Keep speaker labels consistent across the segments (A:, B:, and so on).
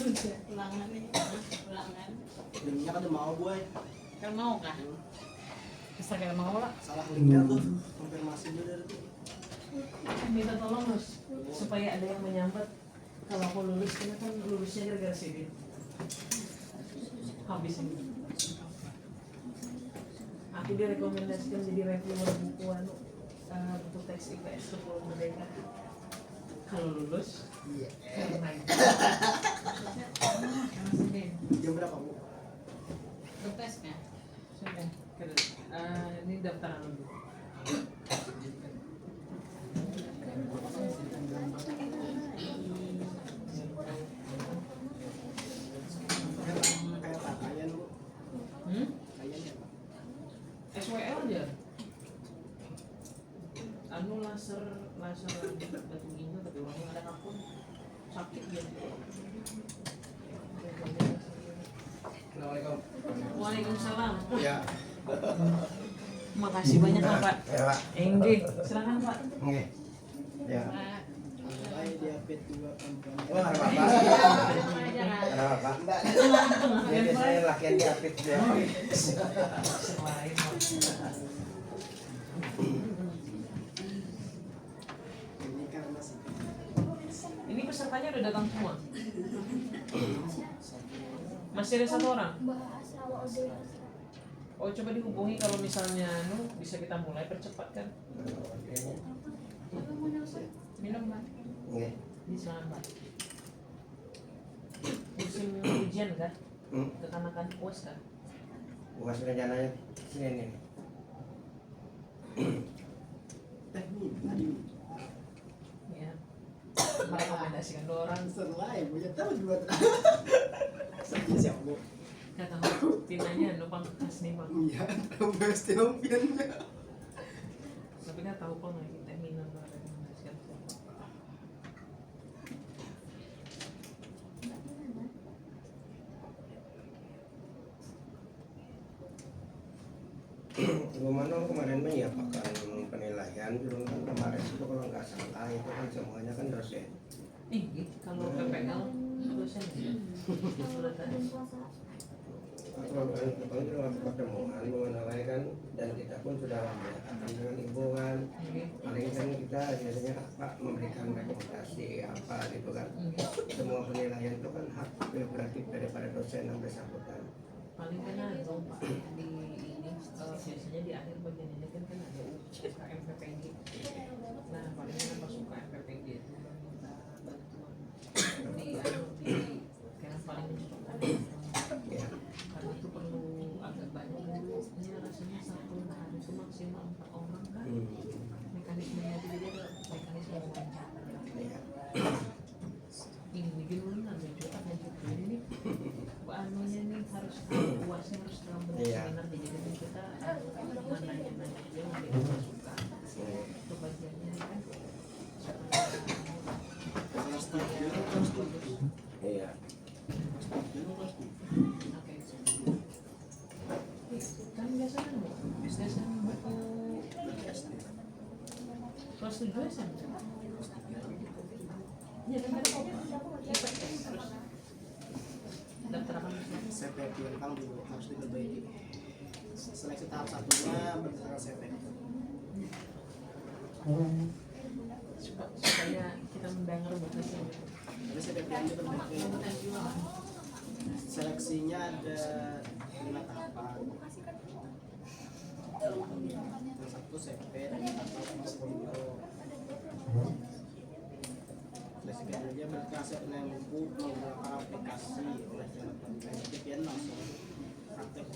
A: Ulangan nih, ulangan.
B: Linknya kan udah mau boy.
A: Kan mau kan? Bisa kayak mau lah.
B: Salah linknya tuh, konfirmasi dulu dari tuh.
A: Minta tolong Mus, supaya ada yang menyambat. Kalau aku lulus, karena kan lulusnya gara-gara sini. Habis ini. Aku direkomendasikan jadi reviewer buku untuk teks IPS 10 Merdeka. Kalau lulus,
B: Iya.
A: karena itu.
B: Jam berapa bu?
A: Tesnya sudah keren. Ini daftaran dulu.
B: Kayak apa? Kalian bu? Kalian ya?
A: SWL aja. Anu laser batu ginjal tapi orangnya ada akun sakit dia.
C: Assalamualaikum.
A: Waalaikumsalam.
C: Ya.
A: Makasih banyak Pak.
C: Ya, Pak.
A: Enggih, silakan Pak.
C: Oke. Ya.
B: Baik diapit dua perempuan.
C: Wah, ada Bapak. Ada Bapak. Ini saya latihan di apit ya.
A: Selain
B: Ini karena sih.
A: ini pesertanya udah datang semua. Masih ada satu orang. Oh, coba dihubungi kalau misalnya bisa kita mulai percepat kan. Minum Pak.
C: Oke.
A: Silakan Pak. Musim hujan kan? Kekanakan puas kan?
C: Bukas rencananya Senin ini.
B: Teknik tadi.
A: Ya. Merekomendasikan 2 orang.
B: Setelah ibu ya tahu juga. Saya siap bu.
A: Kata tinanya numpang bekas nih Pak.
B: Iya, tahu pasti ompiannya.
A: Tapi nggak tahu kok lagi teh minum merekomendasikan.
C: Gimana kemarin menyiapkan penilaian belum kan kemarin itu kalau nggak salah itu kan semuanya kan dosen.
A: Kalau PPL dosen ya.
C: Kalau itu pertemuan mengenai kan dan kita pun sudah menyatakan dengan ibu kan paling kan kita biasanya Pak memberikan rekomendasi apa gitu kan semua penilaian itu kan hak prerogatif daripada dosen yang bersangkutan.
A: Paling kan ada Pak di ini biasanya di akhir bagian ini kan ada UKM PPG. Nah paling kan pas UKM PPG itu minta bantuan di karena paling mencocokkan
C: Ya.
A: karena itu perlu agak banyak dulu. Ini rasanya 1 hari itu maksimal 4 orang kan. Mekanismenya itu jadi ada mekanisme wawancara.
C: Ya.
A: Ini bikin ulang menunjukkan jadi ini anunya nih harus uasnya harus dalam bentuk seminar jadi kita nanya-nanya dia untuk masukan itu bagiannya kan
C: Iya.
A: kan biasanya buku kelas 7 SMP ya kan ada terus daftar apa
B: CPP yang dulu harus diperbaiki. Seleksi tahap 1-nya berdasarkan CPP.
A: supaya kita mendengar bahasa
B: Jadi CPP yang diperbaiki. Seleksinya ada 5 tahapan. Yang satu CP, yang satu masih video. Seleksi keduanya berkasih penilaian buku menggunakan aplikasi oleh jalan penelitian langsung praktek.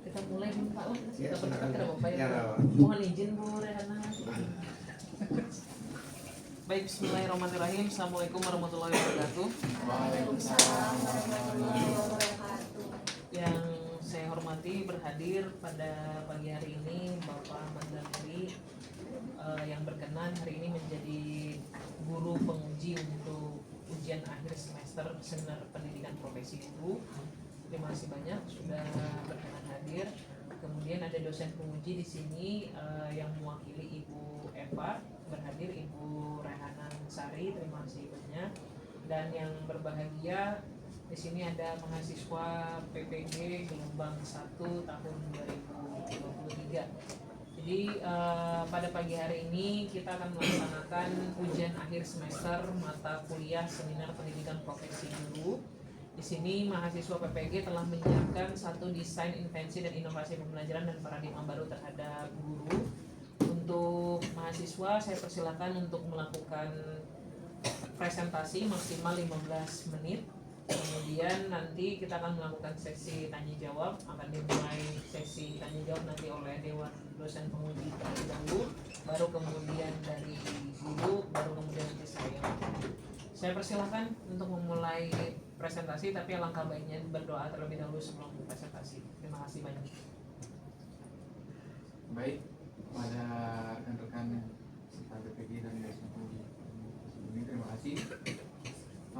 A: kita mulai dulu Pak
C: Ya,
A: kita
C: silakan.
A: berdekat Bapak
C: Ya,
A: ya
C: Pak.
A: mohon izin Bu Rehana. Baik, bismillahirrahmanirrahim. Assalamualaikum warahmatullahi wabarakatuh.
D: Waalaikumsalam warahmatullahi wabarakatuh.
A: Yang saya hormati berhadir pada pagi hari ini Bapak Ahmad Dhafri yang berkenan hari ini menjadi guru penguji untuk ujian akhir semester seminar pendidikan profesi guru. Terima kasih banyak sudah berkenan hadir. Kemudian ada dosen penguji di sini yang mewakili Ibu Eva, berhadir Ibu Rehana Sari, terima kasih banyak. Dan yang berbahagia di sini ada mahasiswa PPG gelombang 1 tahun 2023. Jadi pada pagi hari ini kita akan melaksanakan ujian akhir semester mata kuliah seminar pendidikan profesi guru. Di sini mahasiswa PPG telah menyiapkan satu desain invensi dan inovasi pembelajaran dan paradigma baru terhadap guru. Untuk mahasiswa saya persilakan untuk melakukan presentasi maksimal 15 menit. Kemudian nanti kita akan melakukan sesi tanya jawab, akan dimulai sesi tanya jawab nanti oleh Dewan Dosen Penguji terlebih dahulu, baru kemudian dari guru, baru kemudian nanti saya. Saya persilahkan untuk memulai presentasi, tapi alangkah baiknya berdoa terlebih dahulu sebelum presentasi. Terima kasih banyak.
E: Baik, pada rekan-rekan serta BPG dan dosen penguji sebelumnya terima kasih.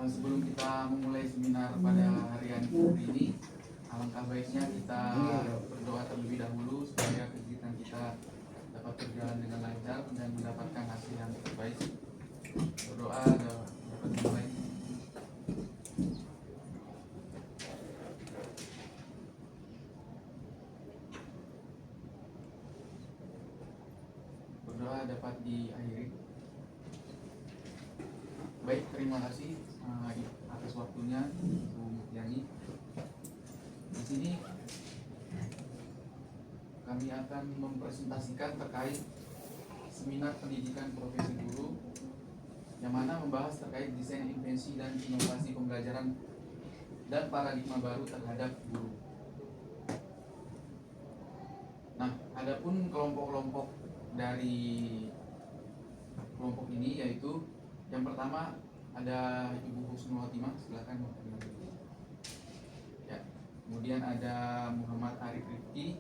E: Sebelum kita memulai seminar pada hari ini, alangkah baiknya kita berdoa terlebih dahulu supaya kegiatan kita dapat berjalan dengan lancar dan mendapatkan hasil yang terbaik. Berdoa dapat dimulai. Berdoa dapat diakhiri. Baik, terima kasih atas waktunya Bu Mutiani. Di sini kami akan mempresentasikan terkait seminar pendidikan profesi guru yang mana membahas terkait desain invensi dan inovasi pembelajaran dan paradigma baru terhadap guru. Nah, adapun kelompok-kelompok dari kelompok ini yaitu yang pertama ada Ibu Husnul Khotimah, silakan. Ya. Kemudian ada Muhammad Arif Rifki,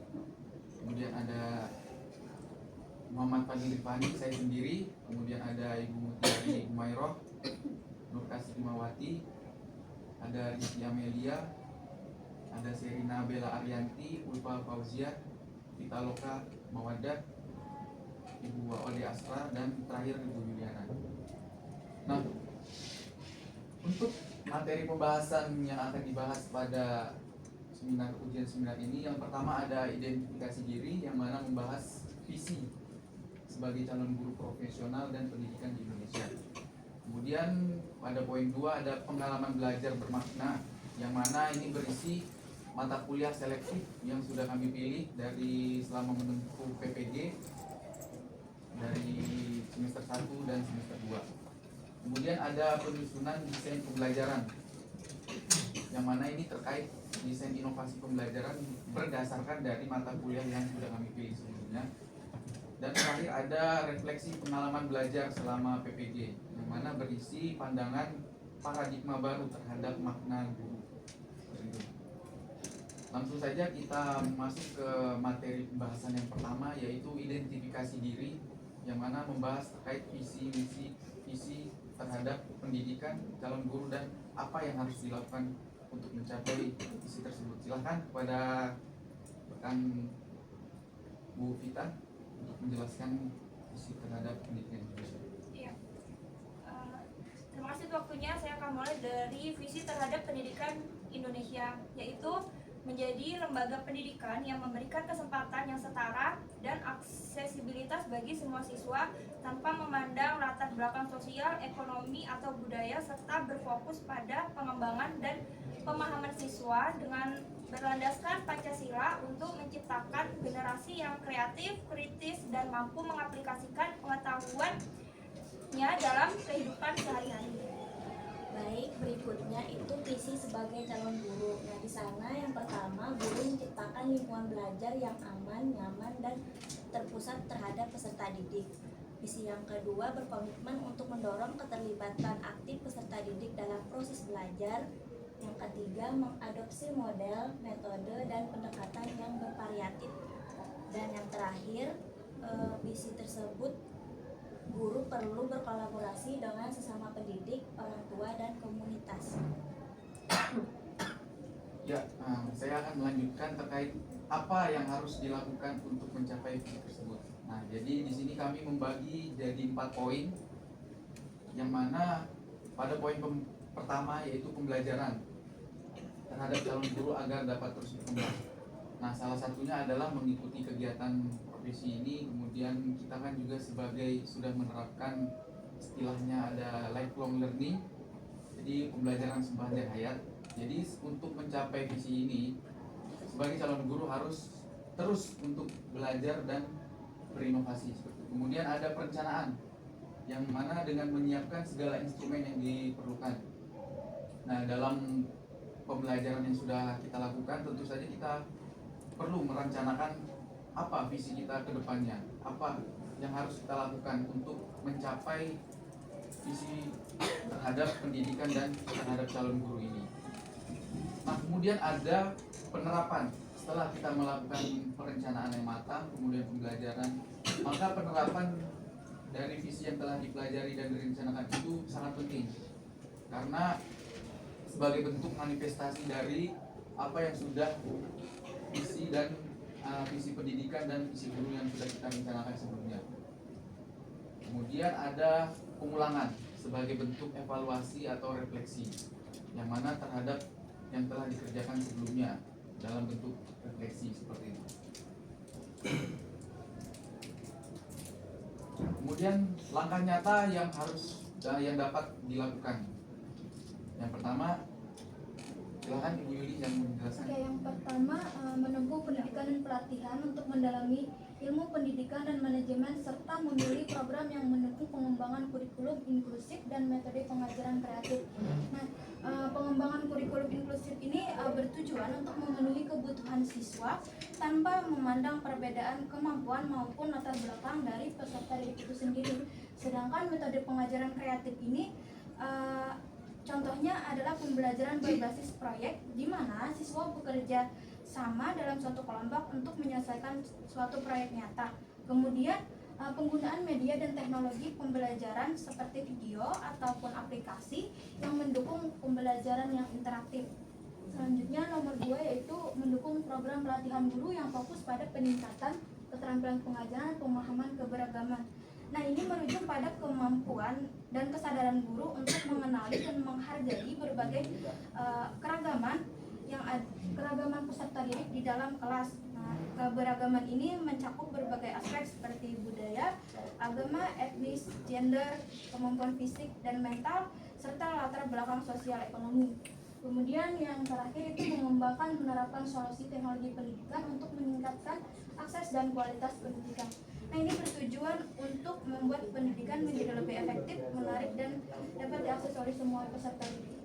E: kemudian ada Muhammad Fadil Rifani, saya sendiri, kemudian ada Ibu Mutiari Umairoh, Nur Kasih Mawati, ada Rizky Amelia, ada Serina Bella Arianti, Ulfa Fauzia, Pitaloka Mawadah, Ibu Waode Asra, dan terakhir Ibu Juliana. Nah, untuk materi pembahasan yang akan dibahas pada ujian seminar ini, yang pertama ada identifikasi diri yang mana membahas visi sebagai calon guru profesional dan pendidikan di Indonesia. Kemudian pada poin 2 ada pengalaman belajar bermakna yang mana ini berisi mata kuliah selektif yang sudah kami pilih dari selama menempuh PPG dari semester 1 dan semester 2. Kemudian ada penyusunan desain pembelajaran yang mana ini terkait desain inovasi pembelajaran berdasarkan dari mata kuliah yang sudah kami pilih sebelumnya. Dan terakhir ada refleksi pengalaman belajar selama PPG yang mana berisi pandangan paradigma baru terhadap makna guru. Langsung saja kita masuk ke materi pembahasan yang pertama, yaitu identifikasi diri yang mana membahas terkait visi terhadap pendidikan calon guru dan apa yang harus dilakukan untuk mencapai visi tersebut. Silahkan kepada rekan Bu Vita untuk menjelaskan visi terhadap pendidikan Indonesia.
D: Iya. Terima kasih untuk waktunya. Saya akan mulai dari visi terhadap pendidikan Indonesia, yaitu menjadi lembaga pendidikan yang memberikan kesempatan yang setara dan aksesibilitas bagi semua siswa tanpa memandang latar belakang sosial, ekonomi, atau budaya, serta berfokus pada pengembangan dan pemahaman siswa dengan berlandaskan Pancasila untuk menciptakan generasi yang kreatif, kritis, dan mampu mengaplikasikan pengetahuannya dalam kehidupan sehari-hari.
F: Baik, berikutnya itu visi sebagai calon guru. Nah, di sana yang pertama, guru menciptakan lingkungan belajar yang aman, nyaman, dan terpusat terhadap peserta didik. Visi yang kedua, berkomitmen untuk mendorong keterlibatan aktif peserta didik dalam proses belajar. Yang ketiga, mengadopsi model, metode, dan pendekatan yang bervariatif. Dan yang terakhir, visi tersebut guru perlu berkolaborasi dengan sesama pendidik, orang tua, dan komunitas.
E: Ya, saya akan melanjutkan terkait apa yang harus dilakukan untuk mencapai visi tersebut. Nah, jadi di sini kami membagi jadi 4 poin, yang mana pada poin pertama yaitu pembelajaran terhadap calon guru agar dapat terus berkembang. Nah, salah satunya adalah mengikuti kegiatan profesi ini. Kemudian kita kan juga sebagai sudah menerapkan istilahnya ada lifelong learning, jadi pembelajaran sepanjang hayat. Jadi untuk mencapai visi ini, sebagai calon guru harus terus untuk belajar dan berinovasi. Kemudian ada perencanaan, yang mana dengan menyiapkan segala instrumen yang diperlukan. Nah, dalam pembelajaran yang sudah kita lakukan, tentu saja kita perlu merencanakan apa visi kita ke depannya, apa yang harus kita lakukan untuk mencapai visi terhadap pendidikan dan terhadap calon guru ini. Nah, kemudian ada penerapan. Setelah kita melakukan perencanaan yang matang, kemudian pembelajaran, maka penerapan dari visi yang telah dipelajari dan direncanakan itu sangat penting, karena sebagai bentuk manifestasi dari apa yang sudah visi dan visi pendidikan dan visi guru yang sudah kita rencanakan sebelumnya. Kemudian ada pengulangan sebagai bentuk evaluasi atau refleksi, yang mana terhadap yang telah dikerjakan sebelumnya dalam bentuk refleksi seperti itu. Kemudian langkah nyata yang dapat dilakukan. Yang pertama, silakan Ibu Yuli yang menjelaskan.
G: Oke, yang pertama menempuh pendidikan dan pelatihan untuk mendalami ilmu pendidikan dan manajemen serta memilih program yang mendukung pengembangan kurikulum inklusif dan metode pengajaran kreatif. Nah, pengembangan kurikulum inklusif ini bertujuan untuk memenuhi kebutuhan siswa tanpa memandang perbedaan kemampuan maupun latar belakang dari peserta didik itu sendiri. Sedangkan metode pengajaran kreatif ini contohnya adalah pembelajaran berbasis proyek, di mana siswa bekerja sama dalam suatu kelompok untuk menyelesaikan suatu proyek nyata. Kemudian penggunaan media dan teknologi pembelajaran seperti video ataupun aplikasi yang mendukung pembelajaran yang interaktif. Selanjutnya nomor 2 yaitu mendukung program pelatihan guru yang fokus pada peningkatan keterampilan pengajaran, pemahaman keberagaman. Nah, ini merujuk pada kemampuan dan kesadaran guru untuk mengenali dan menghargai berbagai keragaman peserta didik di dalam kelas. Nah, keberagaman ini mencakup berbagai aspek seperti budaya, agama, etnis, gender, kemampuan fisik dan mental, serta latar belakang sosial ekonomi. Kemudian yang terakhir itu mengembangkan penerapan solusi teknologi pendidikan untuk meningkatkan akses dan kualitas pendidikan. Nah, ini bertujuan untuk membuat pendidikan menjadi lebih efektif, menarik, dan dapat diakses oleh semua peserta didik.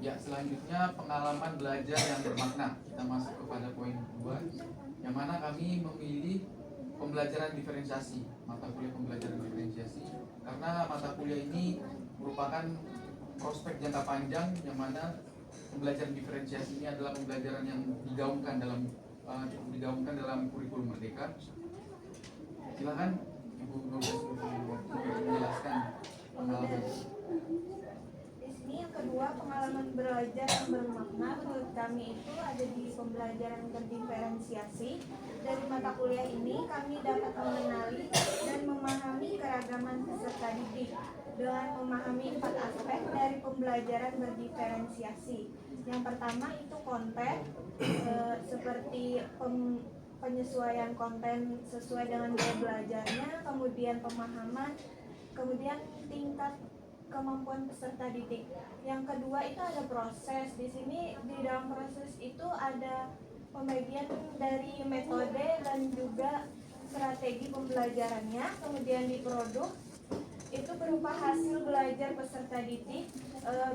E: Ya, selanjutnya pengalaman belajar yang bermakna. Kita masuk kepada poin 2, yang mana kami memilih pembelajaran diferensiasi, mata kuliah pembelajaran diferensiasi, karena mata kuliah ini merupakan prospek jangka panjang, yang mana pembelajaran diferensiasi ini adalah pembelajaran yang digaungkan dalam kurikulum Merdeka. Silakan Ibu Nurul menjelaskan pengalaman.
D: Di sini yang kedua, pengalaman belajar yang bermakna menurut kami itu ada di pembelajaran berdiferensiasi. Dari mata kuliah ini kami dapat mengenali dan memahami keragaman peserta didik dengan memahami 4 aspek dari pembelajaran berdiferensiasi. Yang pertama itu konten, seperti penyesuaian konten sesuai dengan gaya belajarnya, kemudian pemahaman, kemudian tingkat kemampuan peserta didik. Yang kedua itu ada proses. Di sini di dalam proses itu ada pembagian dari metode dan juga strategi pembelajarannya. Kemudian di produk itu berupa hasil belajar peserta didik,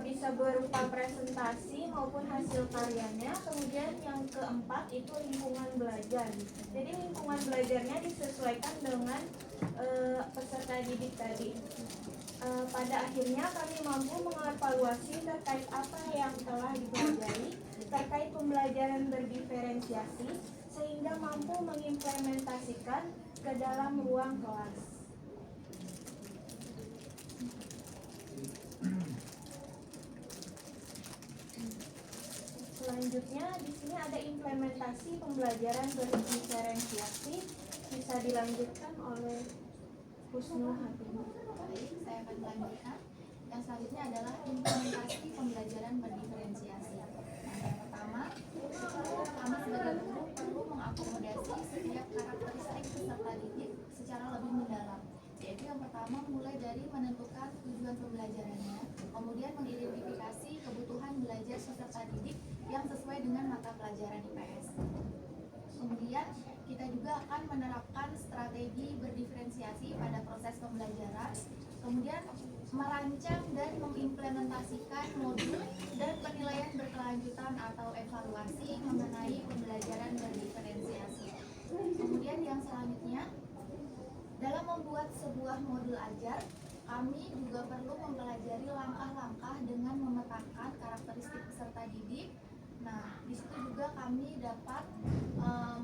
D: bisa berupa presentasi maupun hasil karyanya. Kemudian yang keempat itu lingkungan belajar. Jadi lingkungan belajarnya disesuaikan dengan peserta didik tadi. Pada akhirnya kami mampu mengevaluasi terkait apa yang telah dipelajari terkait pembelajaran berdiferensiasi sehingga mampu mengimplementasikan ke dalam ruang kelas. Selanjutnya di sini ada implementasi pembelajaran berdiferensiasi.
G: Bisa dilanjutkan oleh Husnul Hatimah.
H: Baik, saya akan melanjutkan. Yang selanjutnya adalah implementasi pembelajaran berdiferensiasi. Nah, yang pertama, kami sebagai guru perlu mengakomodasi setiap karakteristik peserta didik secara lebih mendalam. Yaitu yang pertama mulai dari menentukan tujuan pembelajarannya, kemudian mengidentifikasi kebutuhan belajar peserta didik yang sesuai dengan mata pelajaran IPS. Kemudian kita juga akan menerapkan strategi berdiferensiasi pada proses pembelajaran, kemudian merancang dan mengimplementasikan modul dan penilaian berkelanjutan atau evaluasi mengenai pembelajaran berdiferensiasi. Kemudian yang selanjutnya, dalam membuat sebuah modul ajar, kami juga perlu mempelajari langkah-langkah dengan memetakan karakteristik peserta didik. Nah, di situ juga kami dapat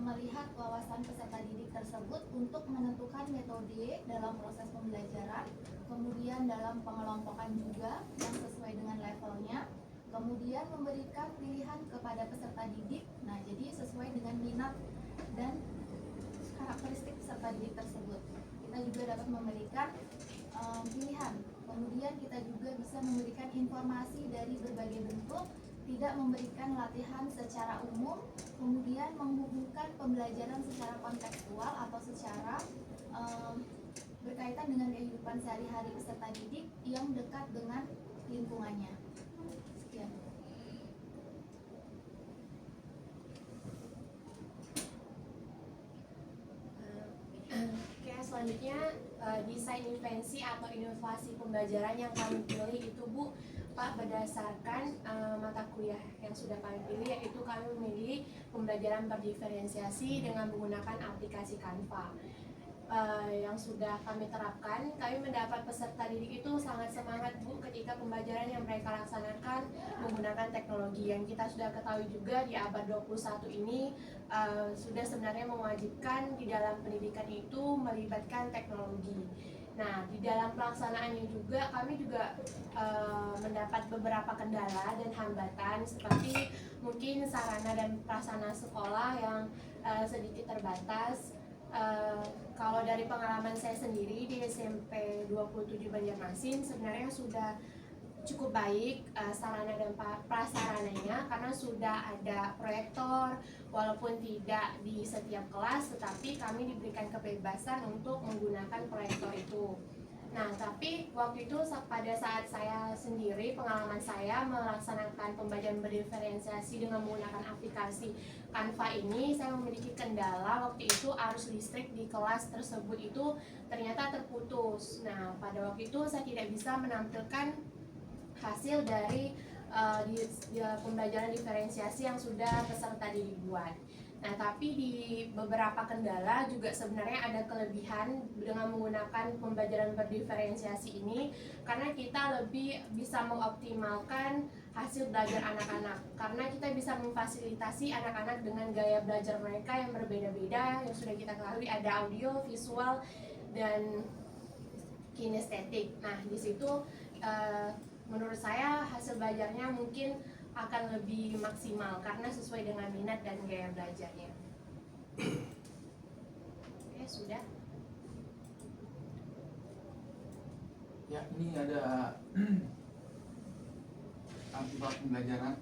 H: melihat wawasan peserta didik tersebut untuk menentukan metode dalam proses pembelajaran, kemudian dalam pengelompokan juga yang sesuai dengan levelnya, kemudian memberikan pilihan kepada peserta didik. Nah, jadi sesuai dengan minat dan karakteristik peserta didik tersebut. Kita juga dapat memberikan pilihan. Kemudian kita juga bisa memberikan informasi dari berbagai bentuk, tidak memberikan latihan secara umum, kemudian menghubungkan pembelajaran secara kontekstual atau secara berkaitan dengan kehidupan sehari-hari peserta didik yang dekat dengan lingkungannya. Sekian.
I: Oke, selanjutnya desain invensi atau inovasi pembelajaran yang kami pilih itu Bu Pak berdasarkan mata kuliah yang sudah kami pilih, yaitu kami memilih pembelajaran berdiferensiasi dengan menggunakan aplikasi Canva. Yang sudah kami terapkan, kami mendapat peserta didik itu sangat semangat Bu ketika pembelajaran yang mereka laksanakan menggunakan teknologi. Yang kita sudah ketahui juga di abad 21 ini sudah sebenarnya mewajibkan di dalam pendidikan itu melibatkan teknologi. Nah, di dalam pelaksanaannya juga kami juga mendapat beberapa kendala dan hambatan seperti mungkin sarana dan prasarana sekolah yang sedikit terbatas. Kalau dari pengalaman saya sendiri di SMP 27 Banjarmasin sebenarnya sudah cukup baik sarana dan prasarananya, karena sudah ada proyektor walaupun tidak di setiap kelas, tetapi kami diberikan kebebasan untuk menggunakan proyektor itu. Nah, tapi waktu itu pada saat saya sendiri, pengalaman saya melaksanakan pembelajaran berdiferensiasi dengan menggunakan aplikasi Canva ini, saya memiliki kendala waktu itu arus listrik di kelas tersebut itu ternyata terputus. Nah, pada waktu itu saya tidak bisa menampilkan hasil dari pembelajaran diferensiasi yang sudah peserta didik buat. Nah, tapi di beberapa kendala juga sebenarnya ada kelebihan dengan menggunakan pembelajaran berdiferensiasi ini, karena kita lebih bisa mengoptimalkan hasil belajar anak-anak, karena kita bisa memfasilitasi anak-anak dengan gaya belajar mereka yang berbeda-beda. Yang sudah kita ketahui ada audio, visual, dan kinestetik. Nah, di situ menurut saya hasil belajarnya mungkin akan lebih maksimal karena sesuai dengan minat dan gaya belajarnya. Oke, sudah.
E: Ya, ini ada artefak pembelajaran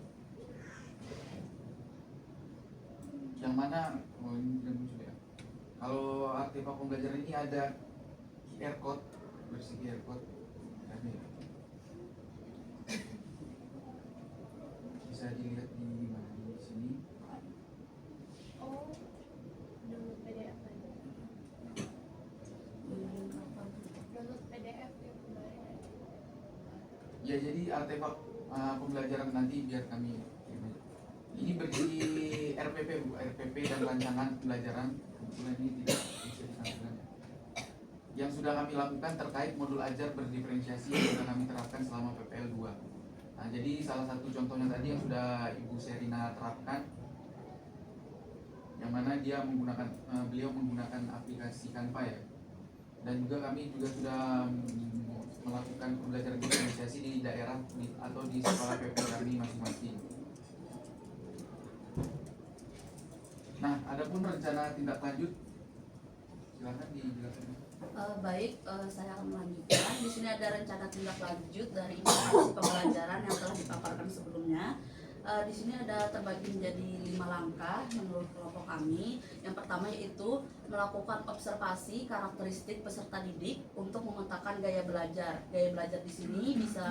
E: yang mana ini sudah muncul ya. Kalau artefak pembelajaran ini ada QR code, versi QR code. Bisa dilihat di mana, di sini.
I: Oh, download PDF aja. Download PDF ya kemarin.
E: Ya, jadi artefak pembelajaran nanti biar kami ini berisi RPP Bu, RPP dan rancangan pembelajaran. Kebetulan ini tidak bisa ditampilkan. Yang sudah kami lakukan terkait modul ajar berdiferensiasi yang sudah kami terapkan selama PPL 2. Nah, jadi salah satu contohnya tadi yang sudah Ibu Serina terapkan, yang mana dia menggunakan beliau menggunakan aplikasi Canva ya. Dan juga kami juga sudah melakukan pembelajaran diferensiasi di daerah atau di sekolah PPL kami masing-masing. Nah, adapun rencana tindak lanjut Silakan dijelaskan.
J: Saya akan melanjutkan. Di sini ada rencana tindak lanjut dari inovasi pembelajaran yang telah dipaparkan sebelumnya. Di sini ada terbagi menjadi 5 langkah menurut kelompok kami. Yang pertama yaitu melakukan observasi karakteristik peserta didik untuk memetakan gaya belajar. Gaya belajar di sini bisa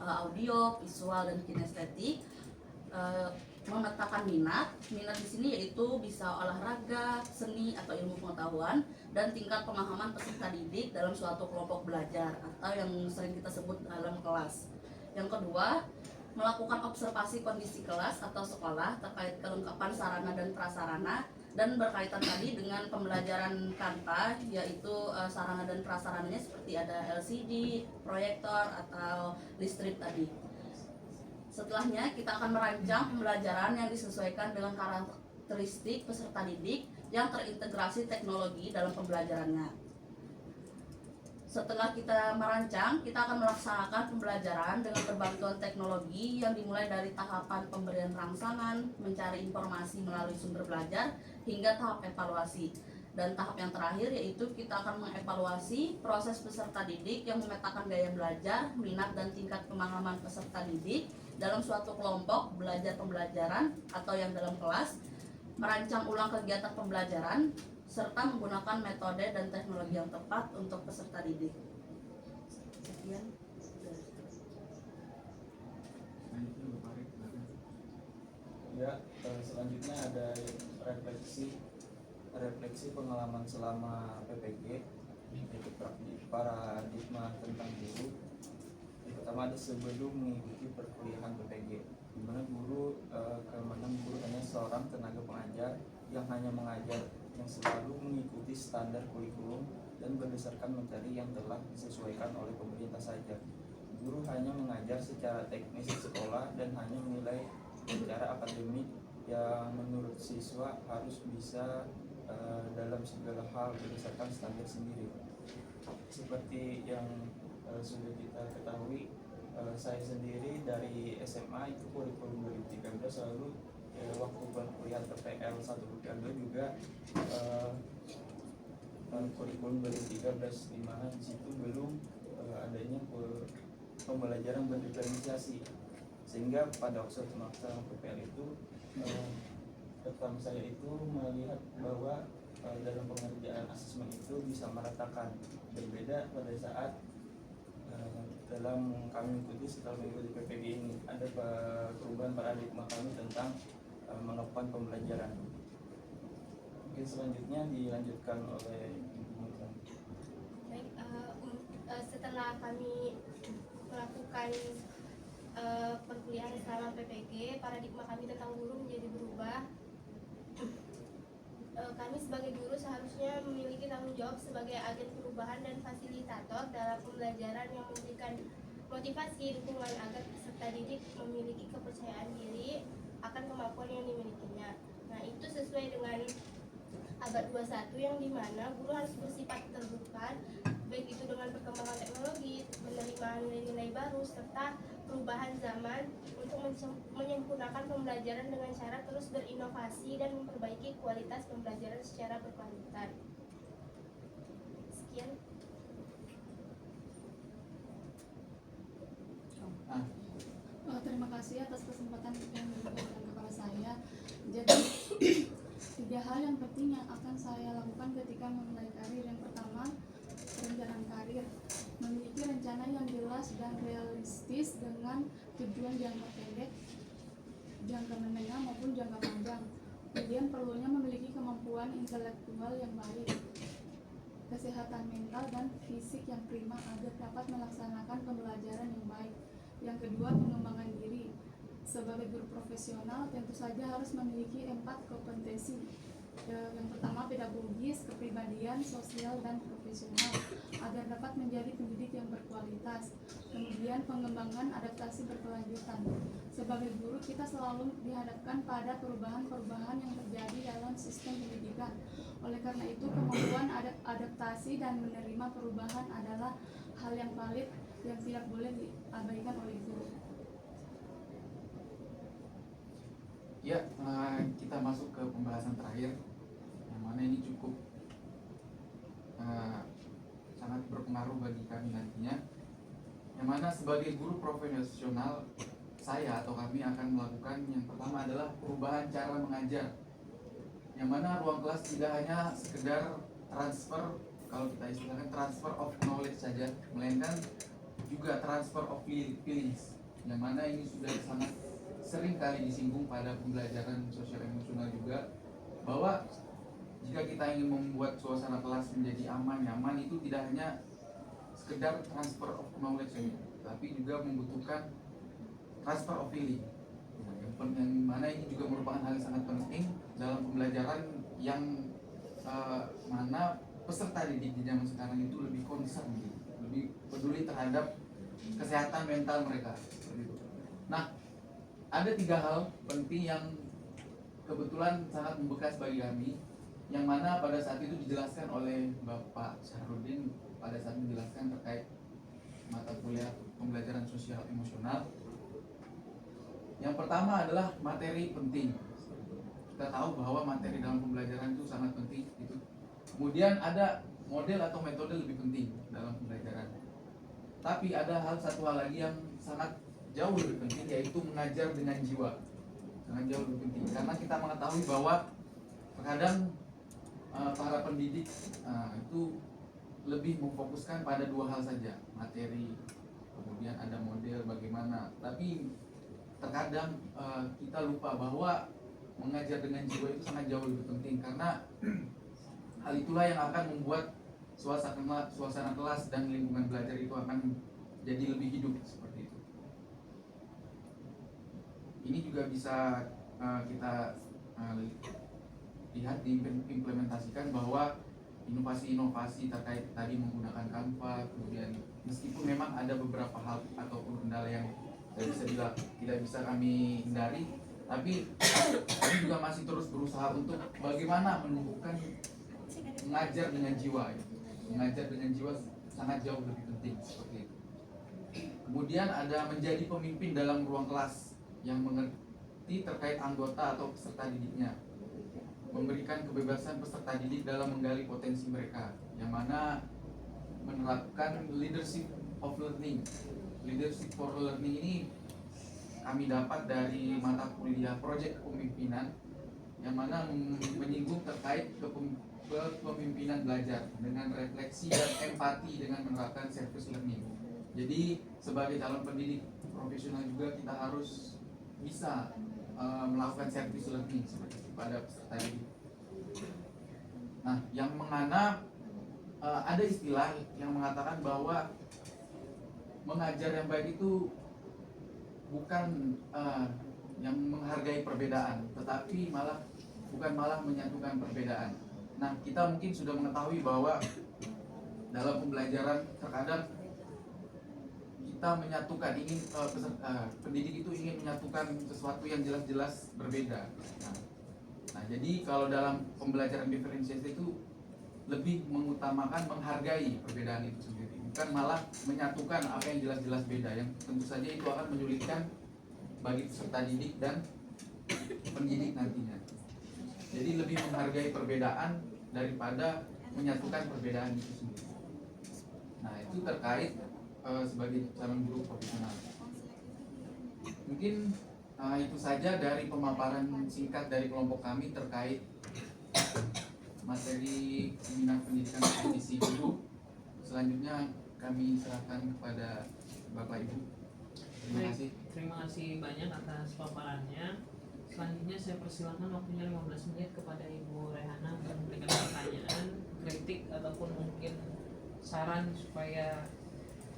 J: audio, visual, dan kinestetik. Memetakan minat di sini yaitu bisa olahraga, seni, atau ilmu pengetahuan, dan tingkat pemahaman peserta didik dalam suatu kelompok belajar atau yang sering kita sebut dalam kelas. Yang kedua, melakukan observasi kondisi kelas atau sekolah terkait kelengkapan sarana dan prasarana, dan berkaitan tadi dengan pembelajaran Kanta, yaitu sarana dan prasarananya seperti ada LCD, proyektor, atau listrik tadi. Setelahnya kita akan merancang pembelajaran yang disesuaikan dengan karakteristik peserta didik yang terintegrasi teknologi dalam pembelajarannya. Setelah kita merancang, kita akan melaksanakan pembelajaran dengan berbantuan teknologi yang dimulai dari tahapan pemberian rangsangan, mencari informasi melalui sumber belajar, hingga tahap evaluasi. Dan tahap yang terakhir yaitu kita akan mengevaluasi proses peserta didik yang memetakan gaya belajar, minat, dan tingkat pemahaman peserta didik dalam suatu kelompok belajar pembelajaran atau yang dalam kelas, merancang ulang kegiatan pembelajaran, serta menggunakan metode dan teknologi yang tepat untuk peserta didik. Sekian.
K: Ya, selanjutnya ada refleksi pengalaman selama PPG, yaitu paradigma tentang guru. Yang pertama ada sebelum mengikuti perkuliahan PPG, di mana guru hanya seorang tenaga pengajar yang hanya mengajar, yang selalu mengikuti standar kurikulum dan berdasarkan materi yang telah disesuaikan oleh pemerintah saja. Guru hanya mengajar secara teknis di sekolah dan hanya menilai secara akademik yang menurut siswa harus bisa dalam segala hal berdasarkan standar sendiri. Seperti yang sudah kita ketahui, saya sendiri dari SMA itu kurikulum 2013 selalu waktu perkuliahan PPL 1 PPL 2 juga kurikulum 2013, di mana di situ belum adanya pembelajaran berdiferensiasi, sehingga pada waktu melaksanakan PPL itu rekan saya itu melihat bahwa dalam pengerjaan asesmen itu bisa meratakan. Berbeda pada saat dalam kami mengikuti setelah mengikuti PPG ini ada perubahan paradigma kami tentang melakukan pembelajaran. Mungkin selanjutnya dilanjutkan oleh Ibu Mutan.
I: Baik, setelah kami melakukan perkuliahan selama PPG, paradigma kami tentang guru menjadi berubah. Kami sebagai guru seharusnya memiliki tanggung jawab sebagai agen perubahan dan fasilitator dalam pembelajaran yang memberikan motivasi dukungan agar peserta didik memiliki kepercayaan diri akan kemampuan yang dimilikinya. Nah, itu sesuai dengan abad 21 yang dimana guru harus bersifat terbuka, baik itu dengan perkembangan teknologi, menerima nilai-nilai baru, serta perubahan zaman untuk menyempurnakan pembelajaran dengan cara terus berinovasi dan memperbaiki kualitas pembelajaran secara berkelanjutan. Sekian.
L: Terima kasih atas kesempatan yang diberikan kepada saya. Jadi 3 hal yang penting yang akan saya lakukan ketika memulai karir. Yang pertama, perencanaan karir. Memiliki rencana yang jelas dan realistis dengan tujuan jangka pendek, jangka menengah maupun jangka panjang. Kemudian perlunya memiliki kemampuan intelektual yang baik, kesehatan mental dan fisik yang prima agar dapat melaksanakan pembelajaran yang baik. Yang kedua, pengembangan diri. Sebagai guru profesional tentu saja harus memiliki 4 kompetensi. Yang pertama, pedagogis, kepribadian, sosial, dan profesional agar dapat menjadi pendidik yang berkualitas. Kemudian pengembangan adaptasi berkelanjutan. Sebagai guru kita selalu dihadapkan pada perubahan-perubahan yang terjadi dalam sistem pendidikan. Oleh karena itu kemampuan adaptasi dan menerima perubahan adalah hal yang valid yang tidak boleh diabaikan oleh guru.
E: Ya, kita masuk ke pembahasan terakhir, yang mana ini cukup sangat berpengaruh bagi kami nantinya, yang mana sebagai guru profesional saya atau kami akan melakukan yang pertama adalah perubahan cara mengajar, yang mana ruang kelas tidak hanya sekedar transfer, kalau kita istilahkan transfer of knowledge saja, melainkan juga transfer of feelings, yang mana ini sudah sangat sering kali disinggung pada pembelajaran sosial emosional juga, bahwa jika kita ingin membuat suasana kelas menjadi aman, nyaman, itu tidak hanya sekedar transfer of knowledge saja, tapi juga membutuhkan transfer of feeling, yang mana ini juga merupakan hal yang sangat penting dalam pembelajaran, yang mana peserta didik di zaman sekarang itu lebih concern, lebih peduli terhadap kesehatan mental mereka. Nah, ada 3 hal penting yang kebetulan sangat membekas bagi kami, yang mana pada saat itu dijelaskan oleh Bapak Syahrudin pada saat menjelaskan terkait mata kuliah pembelajaran sosial emosional. Yang pertama adalah materi penting. Kita tahu bahwa materi dalam pembelajaran itu sangat penting gitu. Kemudian ada model atau metode lebih penting dalam pembelajaran. Tapi ada satu hal lagi yang sangat jauh lebih penting, yaitu mengajar dengan jiwa. Sangat jauh lebih penting karena kita mengetahui bahwa terkadang para pendidik itu lebih memfokuskan pada 2 hal saja, materi, kemudian ada model bagaimana. Tapi terkadang kita lupa bahwa mengajar dengan jiwa itu sangat jauh lebih penting, karena hal itulah yang akan membuat suasana kelas dan lingkungan belajar itu akan jadi lebih hidup seperti itu. Ini juga bisa kita lihat diimplementasikan bahwa inovasi-inovasi terkait tadi menggunakan Canva, kemudian meskipun memang ada beberapa hal ataupun kendala yang tidak bisa kami hindari, tapi kami juga masih terus berusaha untuk bagaimana menumbuhkan mengajar dengan jiwa. Mengajar dengan jiwa sangat jauh lebih penting seperti itu. Kemudian ada menjadi pemimpin dalam ruang kelas yang mengerti terkait anggota atau peserta didiknya, memberikan kebebasan peserta didik dalam menggali potensi mereka, yang mana menerapkan leadership of learning. Leadership for learning ini kami dapat dari mata kuliah proyek kepemimpinan, yang mana menyinggung terkait kepemimpinan belajar dengan refleksi dan empati dengan menerapkan service learning. Jadi sebagai calon pendidik profesional juga kita harus bisa melakukan service learning seperti itu pada peserta didik. Nah, yang mengana ada istilah yang mengatakan bahwa mengajar yang baik itu bukan yang menghargai perbedaan, tetapi bukan malah menyatukan perbedaan. Nah, kita mungkin sudah mengetahui bahwa dalam pembelajaran terkadang kita menyatukan, pendidik itu ingin menyatukan sesuatu yang jelas-jelas berbeda. Nah, jadi kalau dalam pembelajaran diferensiasi itu lebih mengutamakan menghargai perbedaan itu sendiri, bukan malah menyatukan apa yang jelas-jelas beda, yang tentu saja itu akan menyulitkan bagi peserta didik dan pendidik nantinya. Jadi lebih menghargai perbedaan daripada menyatukan perbedaan itu sendiri. Nah, itu terkait sebagai calon guru profesional. Mungkin itu saja dari pemaparan singkat dari kelompok kami terkait materi seminar pendidikan kompetisi guru. Selanjutnya kami serahkan kepada Bapak Ibu. Terima kasih.
A: Terima kasih banyak atas paparannya. Selanjutnya saya persilahkan waktunya 15 menit kepada Ibu Rehana untuk memberikan pertanyaan, kritik ataupun mungkin saran supaya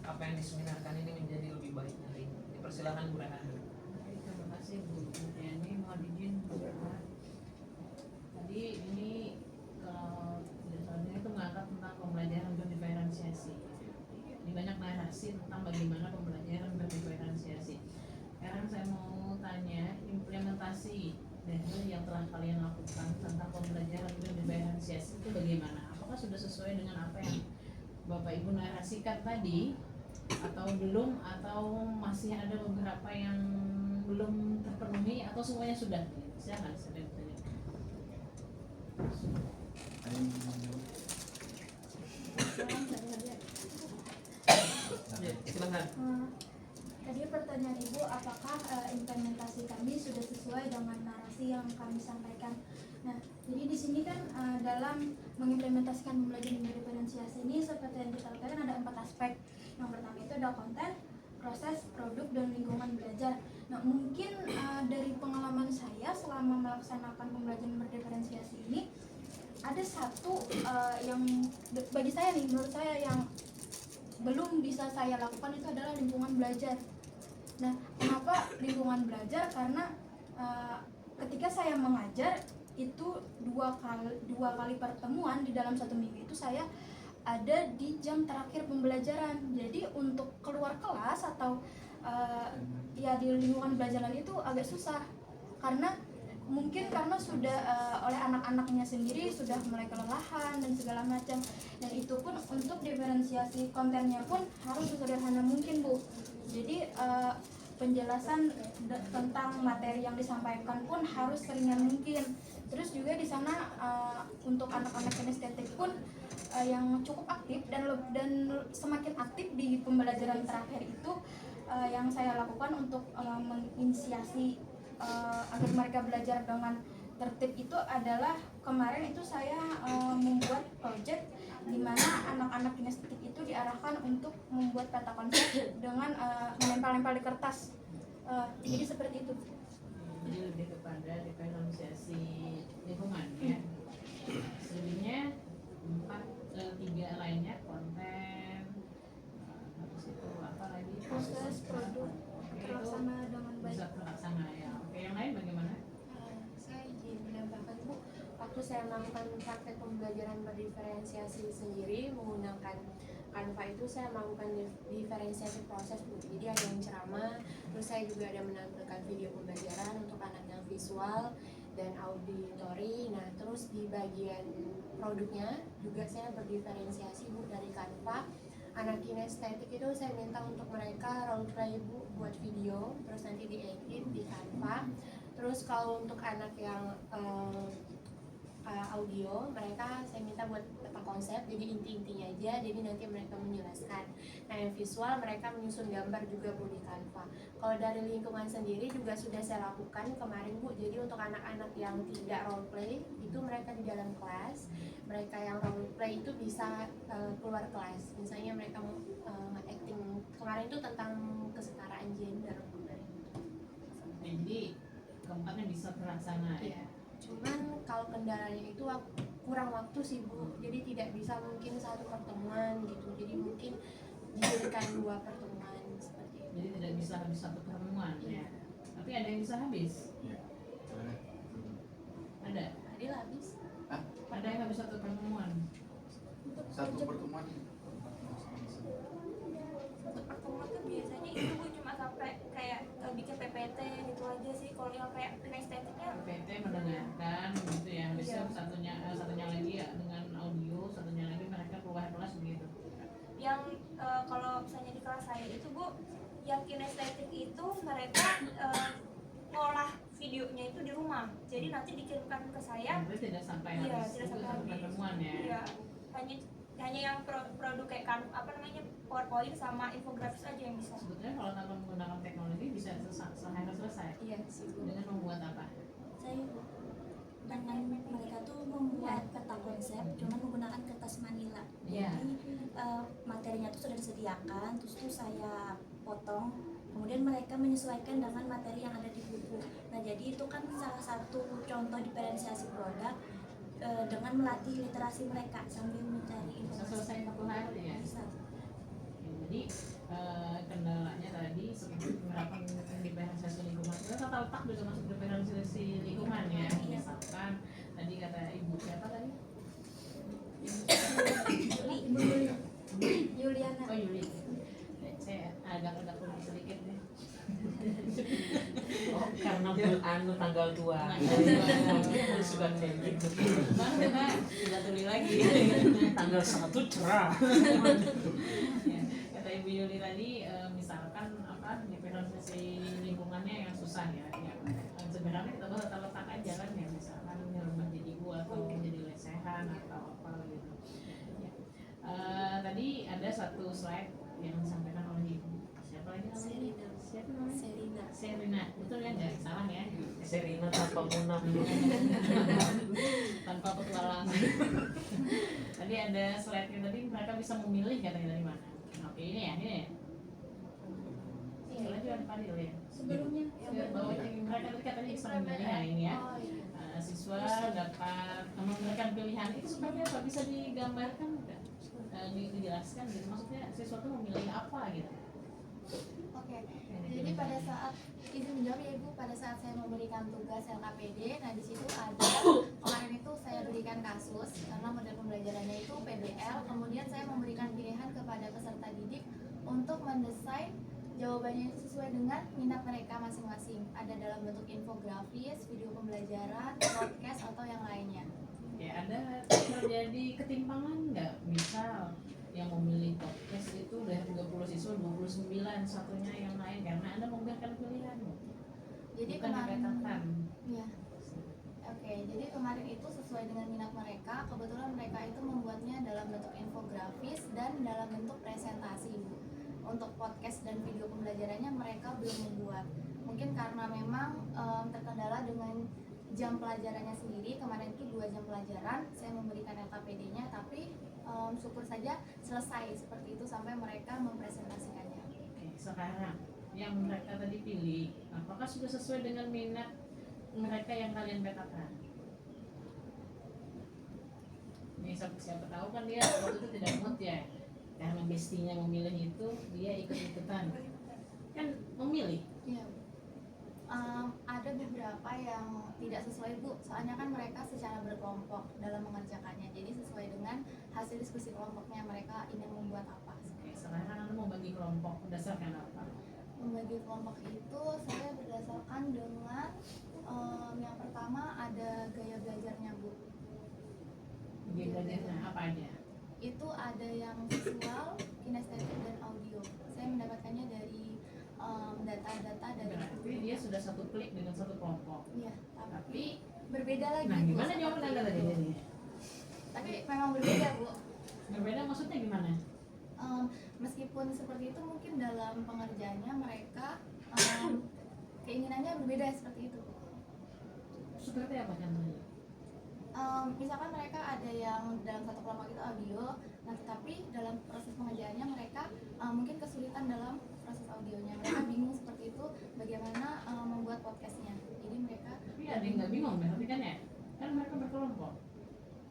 A: apa yang diseminarkan ini menjadi lebih baik hari ini. Dipersilahkan Bu Rehana.
M: Terima kasih Bu Yani, mohon izin tadi ini kalau biasanya itu mengangkat tentang pembelajaran berdiferensiasi. Ini banyak narasi tentang bagaimana pembelajaran berdiferensiasi. Sekarang saya mau tanya implementasi dari yang telah kalian lakukan tentang pembelajaran berdiferensiasi itu bagaimana? Apakah sudah sesuai dengan apa yang Bapak Ibu narasikan tadi atau belum, atau masih ada beberapa yang belum terpenuhi atau semuanya sudah? Silakan saya bertanya.
A: Silakan.
G: Tadi pertanyaan Ibu, apakah implementasi kami sudah sesuai dengan narasi yang kami sampaikan? Nah, jadi di sini kan dalam mengimplementasikan pembelajaran berdiferensiasi ini seperti yang kita katakan ada 4 aspek. Yang pertama itu ada konten, proses, produk, dan lingkungan belajar. Nah, mungkin dari pengalaman saya selama melaksanakan pembelajaran berdiferensiasi ini ada satu yang bagi saya nih, menurut saya yang belum bisa saya lakukan itu adalah lingkungan belajar. Nah, kenapa lingkungan belajar? Karena ketika saya mengajar itu dua kali pertemuan di dalam 1 minggu itu saya ada di jam terakhir pembelajaran. Jadi untuk keluar kelas atau ya di lingkungan belajar lagi itu agak susah karena mungkin karena sudah oleh anak-anaknya sendiri sudah mulai kelelahan dan segala macam. Dan itu pun untuk diferensiasi kontennya pun harus sesederhana mungkin, Bu. Jadi penjelasan tentang materi yang disampaikan pun harus seringan mungkin. Terus juga di sana untuk anak-anak kinestetik pun yang cukup aktif dan semakin aktif di pembelajaran terakhir itu yang saya lakukan untuk menginisiasi agar mereka belajar dengan tertib itu adalah kemarin itu saya membuat project di mana anak-anak kinestetik itu diarahkan untuk membuat peta konsep dengan menempel-nempel di kertas. Jadi seperti itu.
M: Jadi lebih kepada diferensiasi lingkungan ya. Selebihnya 3 lainnya konten, habis itu apa lagi?
G: Proses, produk, terlaksana dengan baik.
M: Bisa terlaksana ya. Oke, yang lain bagaimana?
I: Saya izin menambahkan Bu, waktu saya melakukan praktek pembelajaran berdiferensiasi sendiri menggunakan Canva itu saya melakukan diferensiasi proses Bu. Jadi ada yang ceramah, terus saya juga ada menampilkan video pembelajaran untuk anak yang visual dan auditory. Nah, terus di bagian produknya juga saya berdiferensiasi Bu dari Canva. Anak kinestetik itu saya minta untuk mereka role play Bu buat video, terus nanti diedit di Canva. Terus kalau untuk anak yang audio, mereka saya minta buat peta konsep, jadi inti-intinya aja, jadi nanti mereka menjelaskan. Nah, yang visual mereka menyusun gambar juga Bu di Canva. Kalau dari lingkungan sendiri juga sudah saya lakukan kemarin Bu, jadi untuk anak-anak yang tidak role play itu mereka di dalam kelas, mereka yang role play itu bisa keluar kelas. Misalnya mereka mau acting kemarin itu tentang kesetaraan gender kemarin.
M: Jadi keempatnya bisa terlaksana ya.
I: Cuman kalau kendalanya itu kurang waktu sih Bu, jadi tidak bisa mungkin 1 pertemuan gitu, jadi mungkin dijadikan 2 pertemuan seperti itu.
M: Jadi tidak bisa habis 1 pertemuan ya. Tapi ada yang bisa habis?
E: Ya.
M: Ada?
I: Adil habis?
M: Ada yang habis 1 pertemuan?
E: 1 pertemuan.
D: Untuk pertemuan tuh biasanya itu Bu cuma sampai kayak bikin PPT gitu aja sih. Kalau yang kayak kinestetiknya
M: PPT mendengarkan gitu ya. Bisa satunya lagi ya dengan audio, satunya lagi mereka keluar kelas begitu.
D: yang kalau misalnya di kelas saya itu Bu, yang kinestetik itu mereka ngolah videonya itu di rumah, jadi nanti dikirimkan ke saya.
M: Tapi tidak sampai
D: Iya,
M: habis
D: tidak
M: itu
D: sampai
M: 1
D: habis.
M: pertemuan ya.
D: Iya, hanya yang produk kayak PowerPoint sama infografis aja yang bisa.
M: Sebetulnya kalau tanpa menggunakan teknologi bisa selesai.
I: Iya sih Bu.
M: Dengan membuat apa?
F: Saya dengan mereka tuh membuat peta konsep cuma menggunakan kertas manila.
M: Iya.
F: Jadi materinya tuh sudah disediakan, terus tuh saya potong, kemudian mereka menyesuaikan dengan materi yang ada di buku. Nah, jadi itu kan salah satu contoh diferensiasi produk dengan melatih literasi mereka sambil mencari
M: Bisa
F: informasi.
M: selesai 1 hari ya.
F: Bisa.
M: Jadi kendalanya tadi seperti penerapan diferensiasi lingkungan. Kita tata letak juga masuk diferensiasi lingkungan ya. Misalkan tadi kata Ibu siapa tadi?
G: Yuliana.
M: Oh, Yuli. Saya agak kurang sedikit nih.
A: Oh, karena bulan tanggal 2 suka kayak gitu.
M: Bang, kita tidak tuli lagi.
A: Tanggal 1 cerah.
M: Ya, kata Ibu Yuli tadi, misalkan apa diferensiasi lingkungannya yang susah ya. Sebenarnya kita bahas tata letak aja kan ya, misalkan rumah jadi gua atau jadi lesehan atau apa gitu. Ya. satu slide yang disampaikan oleh Ibu. Siapa lagi namanya? Siapa namanya? Serina. Betul ya, nggak salah ya?
A: Serina tanpa munam.
M: Tanpa petualangan. Tadi ada slide-nya tadi mereka bisa memilih katanya dari mana. Oke, ini ya. Soalnya juga ada Fadil ya.
G: Sebelumnya
M: Bahwa mereka tadi katanya bisa memilih ya ini ya. Siswa dapat memberikan pilihan itu seperti apa, bisa digambarkan nggak? Dijelaskan gitu, maksudnya siswa itu memilih apa gitu.
H: Oke, jadi pada saat izin menjawab ya Ibu, pada saat saya memberikan tugas LKPD, nah di situ ada kemarin itu saya berikan kasus karena model pembelajarannya itu PBL, kemudian saya memberikan pilihan kepada peserta didik untuk mendesain jawabannya itu sesuai dengan minat mereka masing-masing. Ada dalam bentuk infografis, video pembelajaran, podcast atau yang lainnya.
M: Ya, ada terjadi ketimpangan nggak? Misal yang memilih podcast itu dari 30 siswa 29 satunya yang lain karena Anda memberikan pilihan.
H: Jadi
M: bukan
H: kemarin
M: dikatakan.
H: ya. Oke, jadi kemarin itu sesuai dengan minat mereka, kebetulan mereka itu membuatnya dalam bentuk infografis dan dalam bentuk presentasi. Untuk podcast dan video pembelajarannya mereka belum membuat. Mungkin karena memang terkendala dengan jam pelajarannya sendiri. Kemarin itu 2 jam pelajaran, saya memberikan LKPD-nya, tapi syukur saja selesai seperti itu sampai mereka mempresentasikannya.
M: Oke, sekarang yang mereka tadi pilih, apakah sudah sesuai dengan minat mereka yang kalian petakan? Nih siapa tahu kan dia waktu itu tidak mood ya, karena bestinya memilih itu dia ikut-ikutan kan memilih.
H: Iya. Ada beberapa yang tidak sesuai Bu, soalnya kan mereka secara berkelompok dalam mengerjakannya, jadi sesuai dengan hasil diskusi kelompoknya mereka ingin membuat apa.
M: Oke, sekarang Anda mau bagi kelompok berdasarkan apa?
H: Membagi kelompok itu saya berdasarkan dengan yang pertama ada gaya belajarnya Bu.
M: Gaya belajarnya apa aja?
H: Itu ada yang visual, kinestetik dan audio. Saya mendapatkannya dari data-data dari.
M: Berarti dia sudah satu klik dengan satu kelompok.
H: Iya, tapi berbeda lagi.
M: Nah,
H: Bu,
M: gimana
H: seperti
M: jawaban Anda tadi?
H: itu. Tapi memang berbeda Bu.
M: Berbeda maksudnya gimana?
H: Meskipun seperti itu mungkin dalam pengerjaannya mereka keinginannya berbeda seperti itu.
M: Seperti apa contohnya?
H: Misalkan mereka ada yang dalam satu kelompok itu audio, nah tetapi dalam proses pengerjaannya mereka mungkin kesulitan dalam proses audionya. Mereka bingung seperti itu bagaimana membuat podcastnya. Jadi mereka.
M: Tapi ada yang nggak bingung berarti kan ya? Kan mereka berkelompok.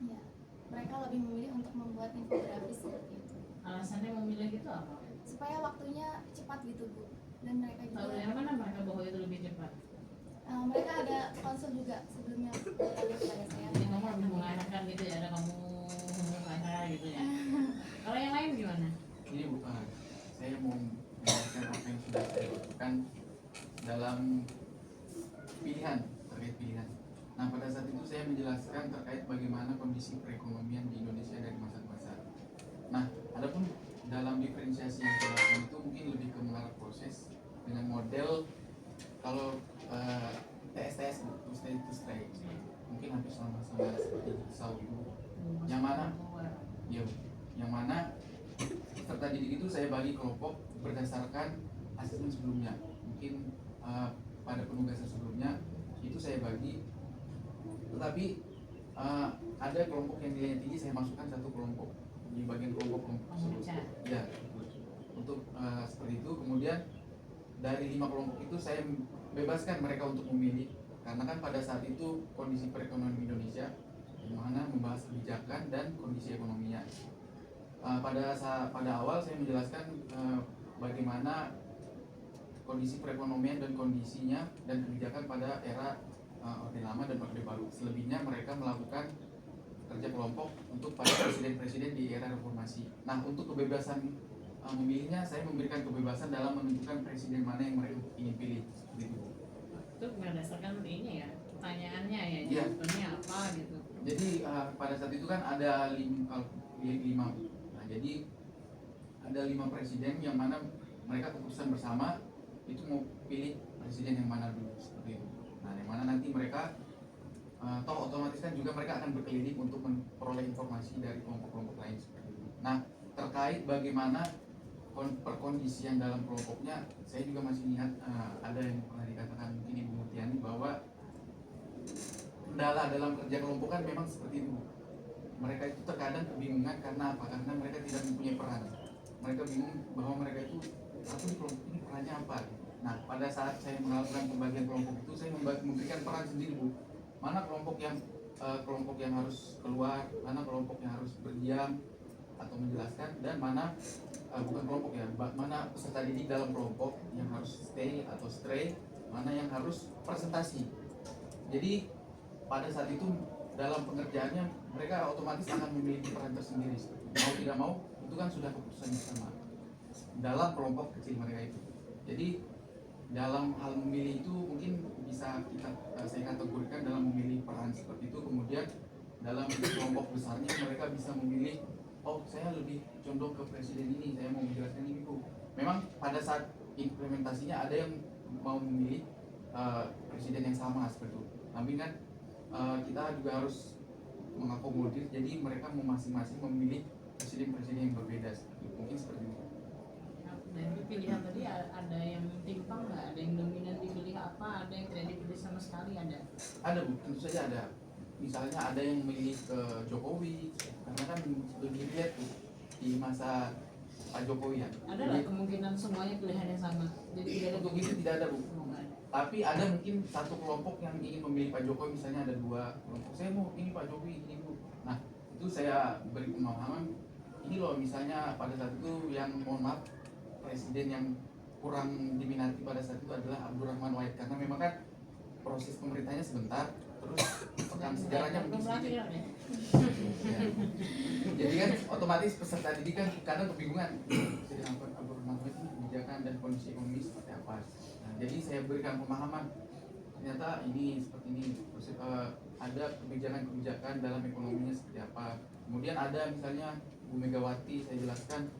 H: Iya, mereka lebih memilih untuk membuat infografis seperti itu.
M: Alasannya memilih itu apa?
H: Supaya waktunya cepat gitu Bu. Dan mereka juga.
M: Tahu dari mana mereka bahwa itu lebih cepat?
H: Mereka ada konsul juga sebelumnya bertanya kepada saya.
M: Jadi kamu lebih mengarahkan gitu ya, ada kamu mengarah gitu ya. Kalau yang lain gimana?
E: Ini bukan, saya mau menjelaskan apa yang sudah saya lakukan dalam pilihan, terkait pilihan. Nah pada saat itu saya menjelaskan terkait bagaimana kondisi perekonomian di Indonesia dari masa ke masa. Nah adapun dalam diferensiasi yang saya lakukan itu mungkin lebih ke mengarah proses dengan model kalau TSTS to stay mungkin hampir sama-sama seperti Saudi yang mana ya yang mana peserta didik itu saya bagi kelompok berdasarkan asesmen sebelumnya. Mungkin pada penugasan sebelumnya itu saya bagi, tetapi ada kelompok yang nilainya tinggi saya masukkan satu kelompok di bagian kelompok tersebut ya untuk seperti itu. Kemudian dari 5 kelompok itu saya bebaskan mereka untuk memilih, karena kan pada saat itu kondisi perekonomian Indonesia di mana membahas kebijakan dan kondisi ekonominya. Pada awal saya menjelaskan bagaimana kondisi perekonomian dan kondisinya dan kebijakan pada era Orde Lama dan Orde Baru. Selebihnya mereka melakukan kerja kelompok untuk pada presiden-presiden di era reformasi. Nah untuk kebebasan memilihnya saya memberikan kebebasan dalam menentukan presiden mana yang mereka ingin pilih gitu.
M: Itu berdasarkan ini ya, pertanyaannya ya,
E: Iya.
M: jawabannya apa gitu.
E: Jadi pada saat itu kan ada 5. Nah jadi ada 5 presiden yang mana mereka keputusan bersama itu mau pilih presiden yang mana dulu seperti itu. Nah yang mana nanti mereka toh otomatis kan juga mereka akan berkeliling untuk memperoleh informasi dari kelompok-kelompok lain seperti itu. Nah terkait bagaimana perkondisian dalam kelompoknya, saya juga masih ingat ada yang pernah dikatakan mungkin Ibu Mutiani bahwa kendala dalam kerja kelompok kan memang seperti itu. Mereka itu terkadang kebingungan karena apa? Karena mereka tidak mempunyai peran. Mereka bingung bahwa mereka itu, aku di kelompok ini perannya apa? Nah, pada saat saya melakukan pembagian kelompok itu, saya memberikan peran sendiri, Bu. Mana kelompok yang harus keluar, mana kelompok yang harus berdiam atau menjelaskan, dan mana bukan kelompok ya, mana peserta didik dalam kelompok yang harus stay atau stray, mana yang harus presentasi. Jadi pada saat itu dalam pengerjaannya mereka otomatis akan memiliki peran tersendiri. Mau tidak mau itu kan sudah keputusan bersama dalam kelompok kecil mereka itu. Jadi dalam hal memilih itu mungkin bisa saya kategorikan dalam memilih peran seperti itu. Kemudian dalam kelompok besarnya mereka bisa memilih, oh saya lebih condong ke presiden ini, saya mau menjelaskan ini Bu. Memang pada saat implementasinya ada yang mau memilih presiden yang sama seperti itu. Tapi kan kita juga harus mengakomodir, jadi mereka masing-masing memilih presiden-presiden yang berbeda. Mungkin seperti itu.
M: Dan pilihan tadi ada yang timpang nggak? Ada yang dominan dipilih apa? Ada yang tidak dipilih sama sekali? Ada
E: Bu, tentu saja ada. Misalnya ada yang memilih ke Jokowi, karena kan lebih lihat tuh di masa Pak Jokowi ya.
M: Ada lah kemungkinan semuanya pilihan yang sama. Jadi tidak ada.
E: Untuk itu tidak ada Bu. Tapi ada mungkin satu kelompok yang ingin memilih Pak Jokowi, misalnya ada dua kelompok. Saya mau ini Pak Jokowi, ini Bu. Nah itu saya beri pemahaman. Ini loh misalnya pada saat itu yang mohon maaf presiden yang kurang diminati pada saat itu adalah Abdurrahman Wahid, karena memang kan proses pemerintahnya sebentar, terus rekam sejarahnya mungkin sedikit. Ya. Jadi kan otomatis peserta didik kan kadang kebingungan Presiden Abdurrahman Wahid itu kebijakan dan kondisi ekonomi seperti apa. Nah, jadi saya berikan pemahaman ternyata ini seperti ini, ada kebijakan-kebijakan dalam ekonominya seperti apa. Kemudian ada misalnya Bu Megawati, saya jelaskan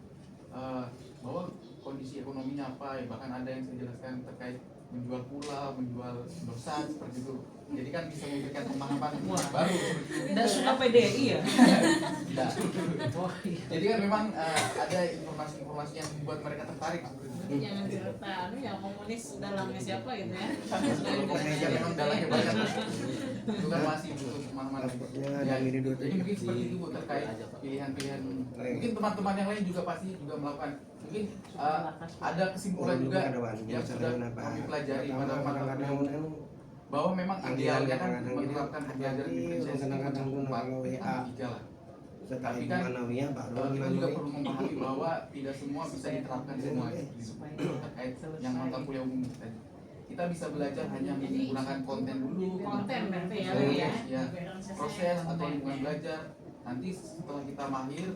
E: bahwa kondisi ekonominya apa, ya bahkan ada yang saya jelaskan terkait menjual pulau, menjual dosa seperti itu. Jadi kan bisa memberikan pemahaman baru.
A: Tidak suka PDI ya?
E: Tidak. Jadi kan memang ada informasi-informasi yang membuat mereka tertarik.
M: Jangan direta, yang komunis dalangnya siapa gitu ya?
E: Komunisnya memang dalangnya banyak. Itu kan masih butuh pemahaman. Jadi mungkin seperti itu terkait pilihan-pilihan. Mungkin teman-teman yang lain juga pasti juga melakukan. Mungkin ada kesimpulan juga yang sudah kami pelajari pada mata kuliah bahwa memang idealnya kan menerapkan pembelajaran diferensiasi untuk 3 lah. Tapi kan kita juga perlu memahami bahwa tidak semua bisa diterapkan semua terkait yang mata kuliah umum tadi. Kita bisa belajar hanya menggunakan konten dulu,
M: berarti
E: ya, proses atau lingkungan belajar. Nanti setelah kita mahir,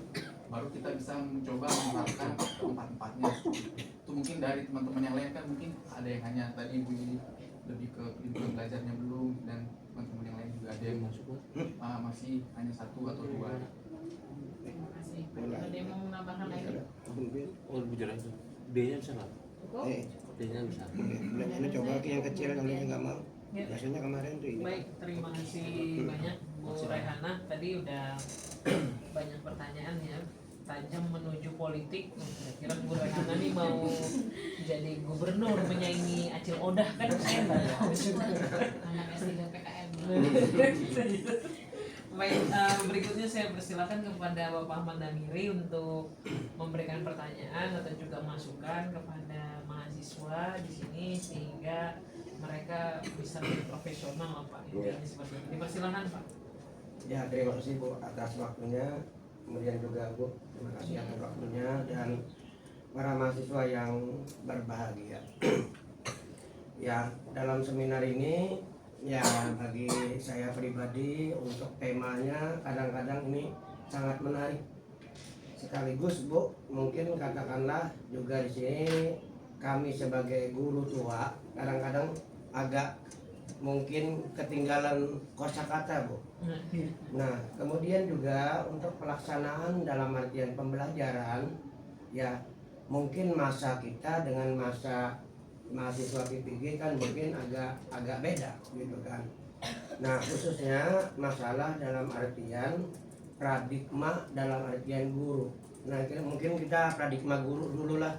E: baru kita bisa mencoba menerapkan keempat-empatnya. Itu mungkin dari teman-teman yang lain kan mungkin ada yang hanya tadi Bu ini lebih ke lingkungan belajarnya belum, dan teman-teman yang lain juga ada yang masih hanya 1 atau 2.
M: Terima kasih. Ada yang mau menambahkan lagi?
N: Oh, bicara itu. D-nya bisa nggak? D-nya bisa.
C: Ini coba yang kecil kalau yang nggak mau. Biasanya kemarin tuh ini.
A: Baik, terima kasih banyak Bu Rehana. Tadi udah banyak pertanyaan ya, tajam menuju politik. Kira Bu Rehana nih mau jadi gubernur menyaingi Acil Odah kan saya nggak tahu juga.
M: Anak S3 PKM.
A: Baik, berikutnya saya persilakan kepada Bapak Ahmad Damiri untuk memberikan pertanyaan atau juga masukan kepada mahasiswa di sini sehingga mereka bisa lebih profesional Pak. Ini seperti ini. Dipersilakan Pak.
C: Ya, terima kasih Bu atas waktunya. Kemudian juga Bu, terima kasih atas waktunya dan para mahasiswa yang berbahagia. Ya, dalam seminar ini ya bagi saya pribadi untuk temanya kadang-kadang ini sangat menarik. Sekaligus Bu, mungkin katakanlah juga di sini kami sebagai guru tua kadang-kadang agak mungkin ketinggalan kosakata Bu. Nah, kemudian juga untuk pelaksanaan dalam artian pembelajaran ya mungkin masa kita dengan masa mahasiswa PPG kan mungkin agak beda gitu kan. Nah, khususnya masalah dalam artian paradigma dalam artian guru. Nah, mungkin kita paradigma guru dulu lah.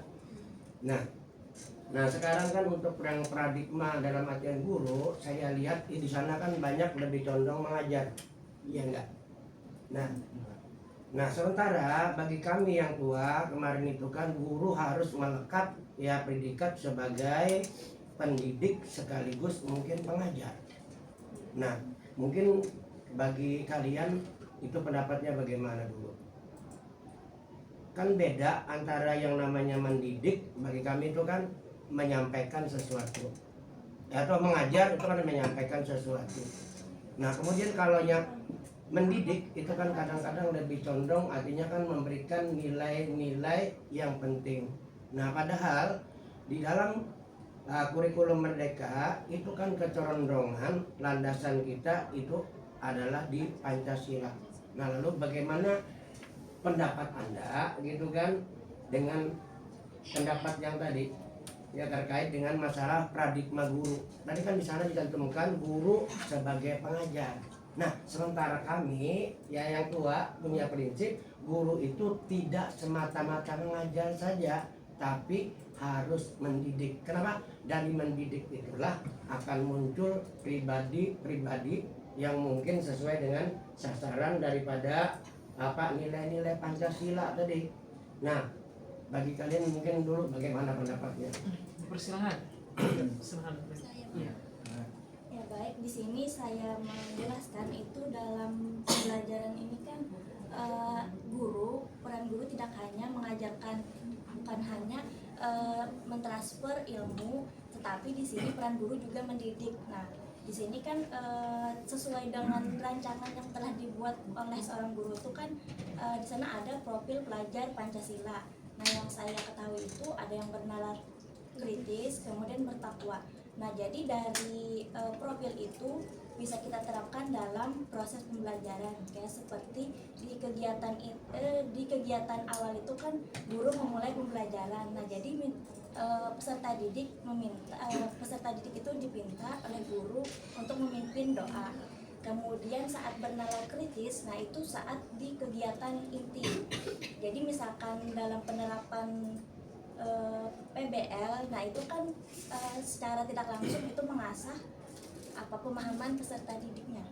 C: Nah sekarang kan untuk yang paradigma dalam artian guru, saya lihat di sana kan banyak lebih condong mengajar, iya enggak? Nah sementara bagi kami yang tua kemarin itu kan guru harus melekat ya predikat sebagai pendidik sekaligus mungkin pengajar. Nah mungkin bagi kalian itu pendapatnya bagaimana dulu? Kan beda antara yang namanya mendidik, bagi kami itu kan menyampaikan sesuatu, atau mengajar itu kan menyampaikan sesuatu. Nah kemudian kalau yang mendidik itu kan kadang-kadang lebih condong artinya kan memberikan nilai-nilai yang penting. Nah padahal di dalam kurikulum Merdeka itu kan kecerondongan landasan kita itu adalah di Pancasila. Nah lalu bagaimana pendapat Anda gitu kan dengan pendapat yang tadi ya terkait dengan masalah paradigma guru. Tadi kan di sana dicantumkan guru sebagai pengajar. Nah, sementara kami ya yang tua punya prinsip guru itu tidak semata-mata mengajar saja, tapi harus mendidik. Kenapa? Dari mendidik itulah akan muncul pribadi-pribadi yang mungkin sesuai dengan sasaran daripada nilai-nilai Pancasila tadi. Nah, bagi kalian mungkin dulu bagaimana pendapatnya?
A: Persilakan.
F: Ya baik, di sini saya menjelaskan itu dalam pembelajaran ini kan peran guru tidak hanya mengajarkan, bukan hanya mentransfer ilmu, tetapi di sini peran guru juga mendidik. Nah, di sini kan sesuai dengan rancangan yang telah dibuat oleh seorang guru itu kan di sana ada profil pelajar Pancasila. Nah yang saya ketahui itu ada yang bernalar kritis, kemudian bertakwa. Nah jadi dari profil itu bisa kita terapkan dalam proses pembelajaran, kayak seperti di kegiatan awal itu kan guru memulai pembelajaran. Nah jadi peserta didik itu dipinta oleh guru untuk memimpin doa. Kemudian saat bernalar kritis, nah itu saat di kegiatan inti. Jadi misalkan dalam penerapan PBL, nah itu kan secara tidak langsung itu mengasah pemahaman peserta didiknya.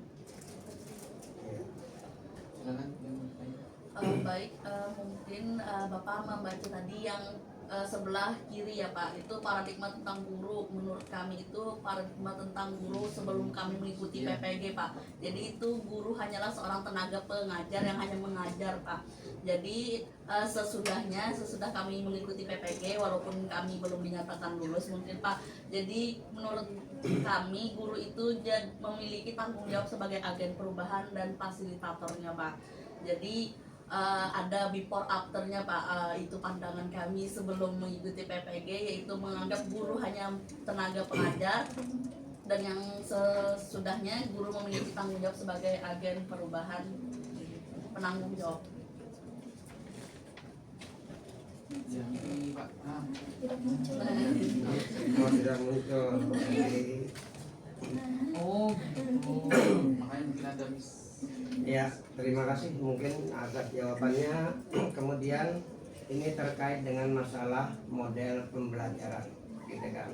J: Baik, mungkin Bapak membaca tadi yang sebelah kiri ya Pak, itu paradigma tentang guru. Menurut kami itu paradigma tentang guru sebelum kami mengikuti PPG Pak. Jadi itu guru hanyalah seorang tenaga pengajar yang hanya mengajar Pak. Jadi sesudah kami mengikuti PPG, walaupun kami belum dinyatakan lulus mungkin Pak. Jadi menurut kami guru itu memiliki tanggung jawab sebagai agen perubahan dan fasilitatornya Pak. Jadi ada before afternya Pak, itu pandangan kami sebelum mengikuti PPG, yaitu menganggap guru hanya tenaga pengajar, dan yang sesudahnya guru memiliki tanggung jawab sebagai agen perubahan, penanggung jawab.
E: Yang ini Pak,
F: Tidak muncul.
C: Tidak muncul.
E: Makanya mungkin ada
C: Ya, terima kasih mungkin atas jawabannya. Kemudian ini terkait dengan masalah model pembelajaran, gitu kan.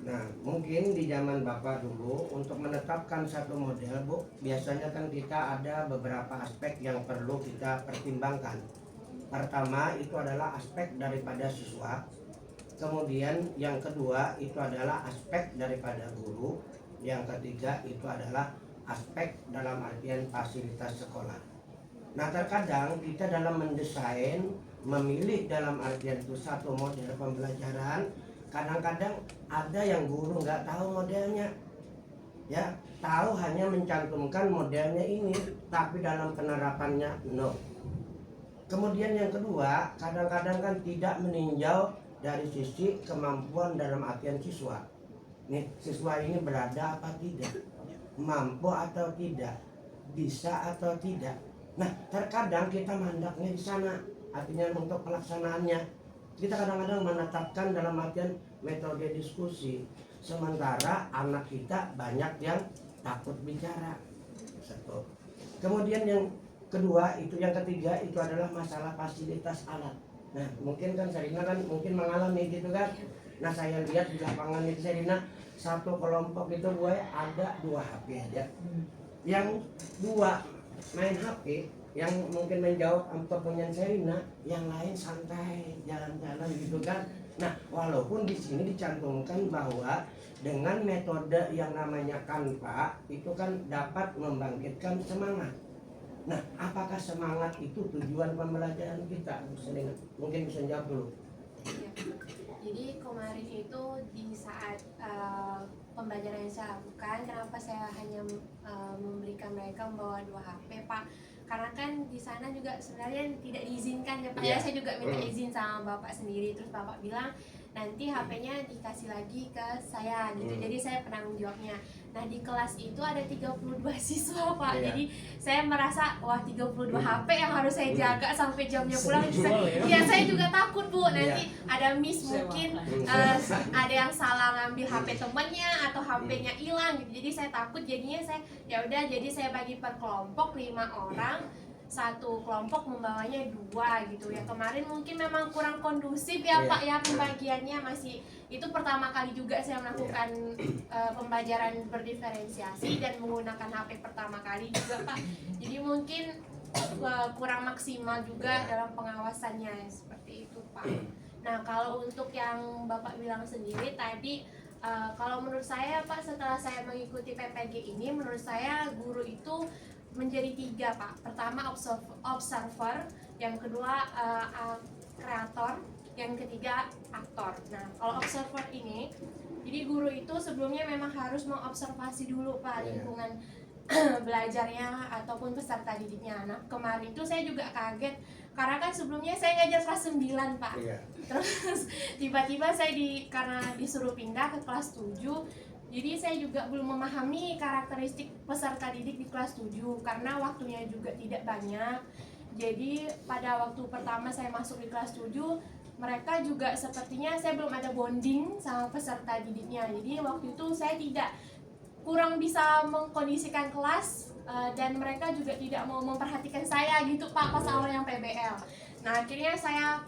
C: Nah, mungkin di zaman Bapak dulu untuk menetapkan satu model, Bu, biasanya kan kita ada beberapa aspek yang perlu kita pertimbangkan. Pertama itu adalah aspek daripada siswa. Kemudian yang kedua itu adalah aspek daripada guru. Yang ketiga itu adalah aspek dalam artian fasilitas sekolah. Nah terkadang kita dalam mendesain, memilih dalam artian itu satu model pembelajaran, kadang-kadang ada yang guru nggak tahu modelnya, ya tahu hanya mencantumkan modelnya ini, tapi dalam penerapannya no. Kemudian yang kedua, kadang-kadang kan tidak meninjau dari sisi kemampuan dalam artian siswa. Nih siswa ini berada apa tidak, mampu atau tidak, bisa atau tidak. Nah terkadang kita mandaknya di sana, artinya untuk pelaksanaannya kita kadang-kadang menetapkan dalam artian metode diskusi, sementara anak kita banyak yang takut bicara. Satu. Kemudian yang kedua itu yang ketiga itu adalah masalah fasilitas alat. Nah mungkin kan Sherina kan mungkin mengalami gitu kan. Nah saya lihat di lapangan itu Sherina, satu kelompok itu gue ada 2 HP aja. Yang 2 main HP, yang mungkin menjawab pertanyaan Sherina, yang lain santai jalan-jalan gitu kan. Nah walaupun di sini dicantumkan bahwa dengan metode yang namanya Canva itu kan dapat membangkitkan semangat. Nah, apakah semangat itu tujuan pembelajaran kita? Mungkin bisa jawab dulu.
I: Ya. Jadi kemarin itu di saat pembelajaran yang saya lakukan, kenapa saya hanya memberikan mereka membawa 2 HP, Pak? Karena kan di sana juga sebenarnya tidak diizinkan ya Pak. Ya, saya juga minta izin sama Bapak sendiri. Terus Bapak bilang nanti HP-nya dikasih lagi ke saya gitu. Jadi saya penanggung jawabnya. Nah, di kelas itu ada 32 siswa, Pak. Jadi saya merasa wah 32 HP yang harus saya jaga sampai jamnya pulang. Ya, saya juga takut, Bu. Nanti ada miss mungkin ada yang salah ngambil HP temannya atau HP-nya hilang gitu. Jadi saya takut, jadinya saya ya udah jadi saya bagi per kelompok 5 orang. Satu kelompok membawanya 2 gitu ya. Kemarin mungkin memang kurang kondusif ya Pak ya pembagiannya, masih itu pertama kali juga saya melakukan pembelajaran berdiferensiasi dan menggunakan HP pertama kali juga Pak. Jadi mungkin kurang maksimal juga dalam pengawasannya seperti itu Pak. Nah kalau untuk yang Bapak bilang sendiri tadi, kalau menurut saya Pak, setelah saya mengikuti PPG ini, menurut saya guru itu menjadi 3 Pak. Pertama observer, yang kedua kreator, yang ketiga aktor. Nah kalau observer ini, jadi guru itu sebelumnya memang harus mengobservasi dulu Pak lingkungan belajarnya ataupun peserta didiknya. Nah kemarin itu saya juga kaget karena kan sebelumnya saya ngajar kelas 9 Pak. Terus tiba-tiba saya karena disuruh pindah ke kelas 7. Jadi saya juga belum memahami karakteristik peserta didik di kelas 7 karena waktunya juga tidak banyak. Jadi pada waktu pertama saya masuk di kelas 7, mereka juga sepertinya saya belum ada bonding sama peserta didiknya. Jadi waktu itu saya kurang bisa mengkondisikan kelas dan mereka juga tidak mau memperhatikan saya gitu Pak pas awal yang PBL. Nah akhirnya saya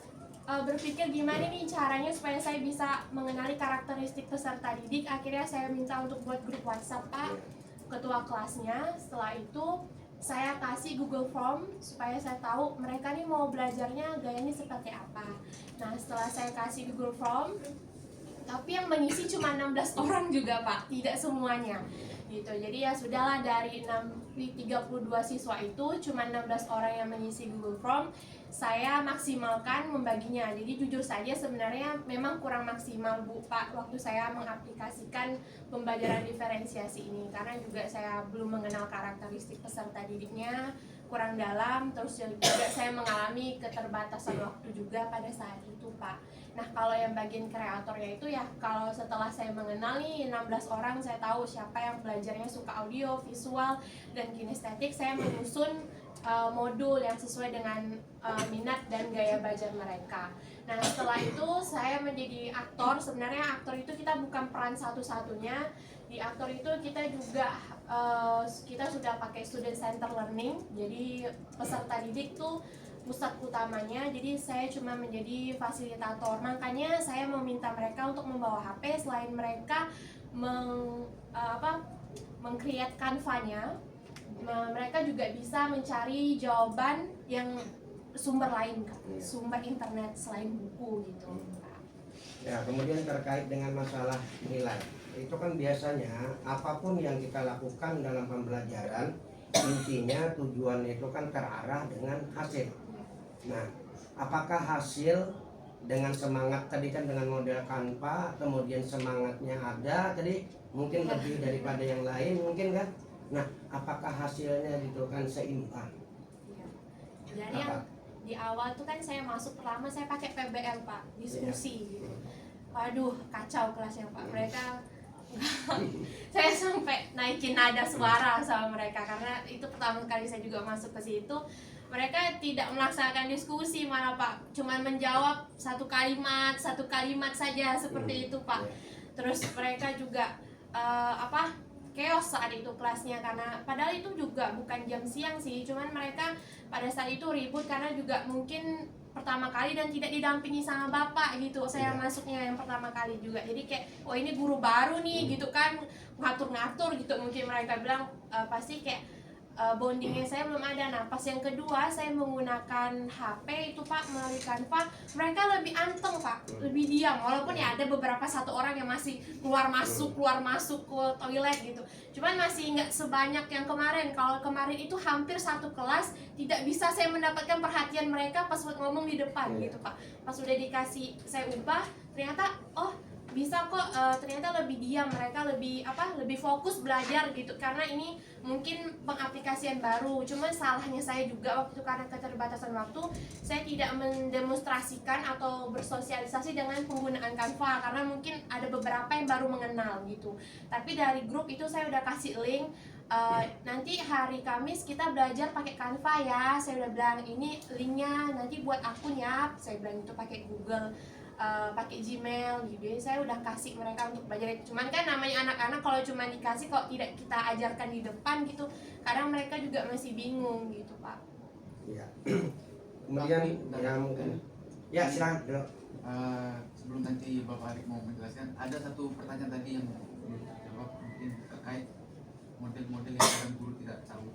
I: berpikir gimana nih caranya supaya saya bisa mengenali karakteristik peserta didik. Akhirnya saya minta untuk buat grup WhatsApp Pak, ketua kelasnya. Setelah itu saya kasih Google Form supaya saya tahu mereka nih mau belajarnya gayanya seperti apa. Nah setelah saya kasih Google Form, tapi yang mengisi cuma 16 orang juga Pak, tidak semuanya gitu. Jadi ya sudahlah, dari 32 siswa itu cuma 16 orang yang mengisi Google Form. Saya maksimalkan membaginya. Jadi jujur saja sebenarnya memang kurang maksimal Bu Pak waktu saya mengaplikasikan pembelajaran diferensiasi ini, karena juga saya belum mengenal karakteristik peserta didiknya, kurang dalam, terus juga saya mengalami keterbatasan waktu juga pada saat itu Pak. Nah kalau yang bagian kreatornya itu ya, kalau setelah saya mengenal nih 16 orang, saya tahu siapa yang belajarnya suka audio, visual, dan kinestetik, saya menyusun modul yang sesuai dengan minat dan gaya belajar mereka. Nah setelah itu saya menjadi aktor. Sebenarnya aktor itu kita bukan peran satu-satunya. Di aktor itu kita juga kita sudah pakai student center learning. Jadi peserta didik tuh pusat utamanya. Jadi saya cuma menjadi fasilitator. Makanya saya meminta mereka untuk membawa HP selain mereka meng-create Canva-nya. Mereka juga bisa mencari jawaban yang sumber lain, sumber internet selain buku gitu.
C: Ya, kemudian terkait dengan masalah nilai, itu kan biasanya apapun yang kita lakukan dalam pembelajaran, intinya tujuannya itu kan terarah dengan hasil. Nah, apakah hasil dengan semangat tadi kan dengan model Canva, kemudian semangatnya ada tadi mungkin lebih daripada yang lain mungkin kan? Nah, apakah hasilnya gitu kan seimbang?
I: Dari yang di awal tuh kan saya masuk pertama saya pakai PBL Pak, diskusi gitu. Waduh, kacau kelasnya Pak. Mereka saya sampai naikin nada suara sama mereka karena itu pertama kali saya juga masuk ke situ. Mereka tidak melaksanakan diskusi malah Pak, cuman menjawab satu kalimat saja seperti itu Pak. Terus mereka juga chaos saat itu kelasnya, karena padahal itu juga bukan jam siang sih, cuman mereka pada saat itu ribut karena juga mungkin pertama kali dan tidak didampingi sama bapak gitu. Saya masuknya yang pertama kali juga, jadi kayak oh ini guru baru nih gitu kan, ngatur-ngatur gitu mungkin mereka bilang. Pasti kayak bondingnya saya belum ada. Nah pas yang kedua saya menggunakan HP itu Pak melalui Canva, mereka lebih anteng Pak, lebih diam, walaupun ya ada beberapa satu orang yang masih keluar masuk ke toilet gitu, cuman masih nggak sebanyak yang kemarin. Kalau kemarin itu hampir satu kelas tidak bisa saya mendapatkan perhatian mereka pas ngomong di depan gitu Pak. Pas udah dikasih saya ubah, ternyata oh bisa kok, ternyata lebih diam, mereka lebih fokus belajar gitu, karena ini mungkin pengaplikasian baru. Cuman salahnya saya juga waktu itu karena keterbatasan waktu, saya tidak mendemonstrasikan atau bersosialisasi dengan penggunaan Canva karena mungkin ada beberapa yang baru mengenal gitu. Tapi dari grup itu saya udah kasih link, nanti hari Kamis kita belajar pakai Canva ya. Saya udah bilang ini linknya nanti buat akun ya, saya bilang itu pakai Google, pakai Gmail gitu. Jadi saya udah kasih mereka untuk belajar. Cuman kan namanya anak-anak, kalau cuma dikasih kok tidak kita ajarkan di depan gitu, kadang mereka juga masih bingung gitu Pak.
C: Iya. Kemudian yang mungkin ya silakan dulu.
E: Sebelum nanti Bapak Arik mau menjelaskan, ada satu pertanyaan tadi yang belum dijawab, mungkin terkait model-model yang kadang guru tidak tahu.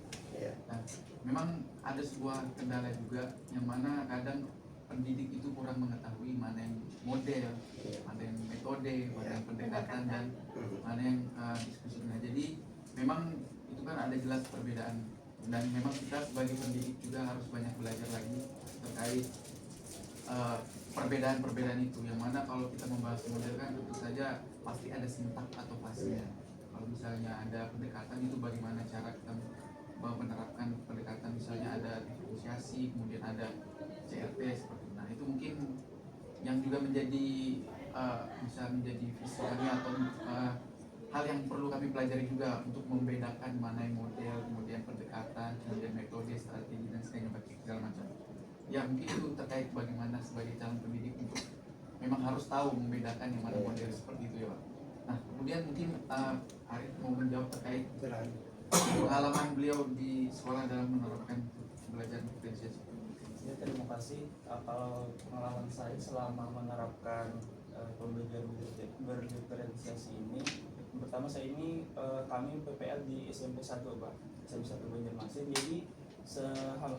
E: Nah, memang ada sebuah kendala juga yang mana kadang pendidik itu kurang mengetahui mana yang model, mana yang metode, mana yang pendekatan, dan mana yang diskusinya. Jadi memang itu kan ada jelas perbedaan, dan memang kita sebagai pendidik juga harus banyak belajar lagi terkait perbedaan-perbedaan itu. Yang mana kalau kita membahas model kan tentu saja pasti ada sintak atau fase. Kalau misalnya ada pendekatan itu bagaimana cara kita menerapkan pendekatan, misalnya ada diferensiasi, kemudian ada CRT seperti itu. Nah itu mungkin yang juga menjadi bisa menjadi visi kami atau hal yang perlu kami pelajari juga untuk membedakan mana yang model, kemudian pendekatan, kemudian metode, strategi, dan segala macam. Ya mungkin itu terkait bagaimana sebagai calon pendidik untuk memang harus tahu membedakan yang mana model seperti itu ya Pak. Nah kemudian mungkin Arif mau menjawab terkait pengalaman beliau di sekolah dalam menerapkan belajar diferensiasi.
K: Ya, terima kasih. Kalau pengalaman saya selama menerapkan pembelajaran berdiferensiasi ini, pertama saya ini kami PPL di SMP 1 Pak, SMP 1 Banjarmasin. Jadi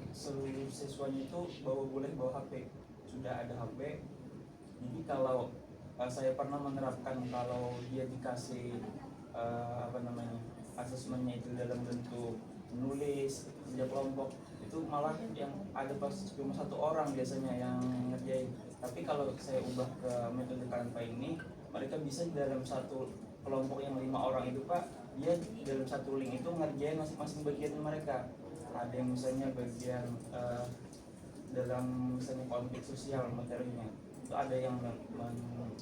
K: seluruh siswanya itu boleh bawa HP, sudah ada HP. Jadi kalau saya pernah menerapkan kalau dia dikasih asesmennya itu dalam bentuk menulis kerja kelompok, itu malah yang ada pas cuma satu orang biasanya yang ngerjain. Tapi kalau saya ubah ke metode Canva ini, mereka bisa dalam satu kelompok yang 5 orang itu Pak, dia dalam satu link itu ngerjain masing-masing bagian mereka. Ada yang misalnya bagian dalam misalnya konflik sosial materinya, itu ada yang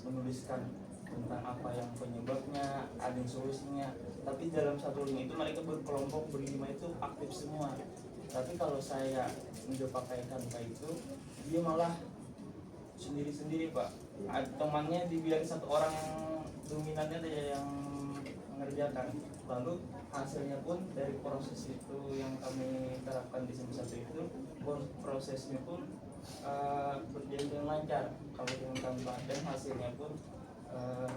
K: menuliskan tentang apa yang penyebabnya, ada yang solusinya. Tapi dalam satu link itu mereka berkelompok berlima itu aktif semua. Tapi kalau saya mencoba pakai Canva itu, dia malah sendiri-sendiri Pak. Temannya dibilang satu orang yang dominannya dia yang mengerjakan. Lalu hasilnya pun dari proses itu yang kami terapkan di SMP 1 itu, prosesnya pun berjalan dengan lancar kalau dengan Canva, dan hasilnya pun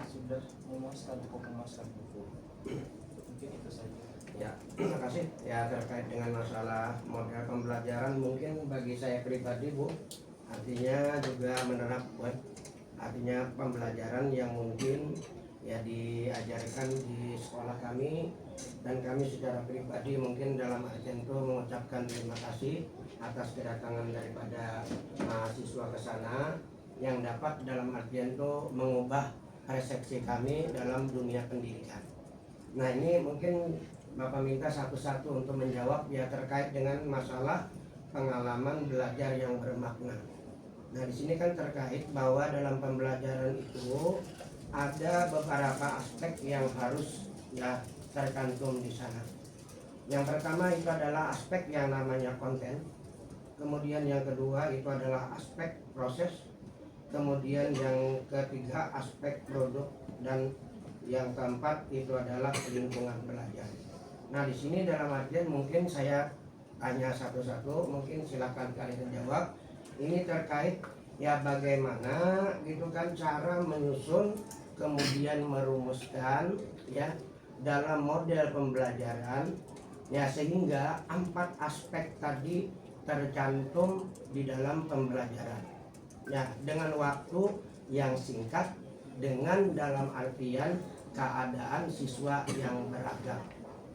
K: sudah memuaskan, cukup memuaskan. Mungkin itu saja.
C: Ya, terima kasih. Ya, terkait dengan masalah model pembelajaran, mungkin bagi saya pribadi Bu, artinya juga menerapkan, artinya pembelajaran yang mungkin ya diajarkan di sekolah kami, dan kami secara pribadi mungkin dalam artian itu mengucapkan terima kasih atas kedatangan daripada mahasiswa ke sana yang dapat dalam artian itu mengubah persepsi kami dalam dunia pendidikan. Nah ini mungkin Bapak minta satu-satu untuk menjawab ya terkait dengan masalah pengalaman belajar yang bermakna. Nah di sini kan terkait bahwa dalam pembelajaran itu ada beberapa aspek yang harus ya tercantum di sana. Yang pertama itu adalah aspek yang namanya konten. Kemudian yang kedua itu adalah aspek proses. Kemudian yang ketiga aspek produk, dan yang keempat itu adalah lingkungan belajar. Nah di sini dalam artian mungkin saya tanya satu-satu, mungkin silakan kalian jawab. Ini terkait ya bagaimana gitu kan cara menyusun kemudian merumuskan ya dalam model pembelajaran ya sehingga 4 aspek tadi tercantum di dalam pembelajaran ya dengan waktu yang singkat, dengan dalam artian keadaan siswa yang beragam.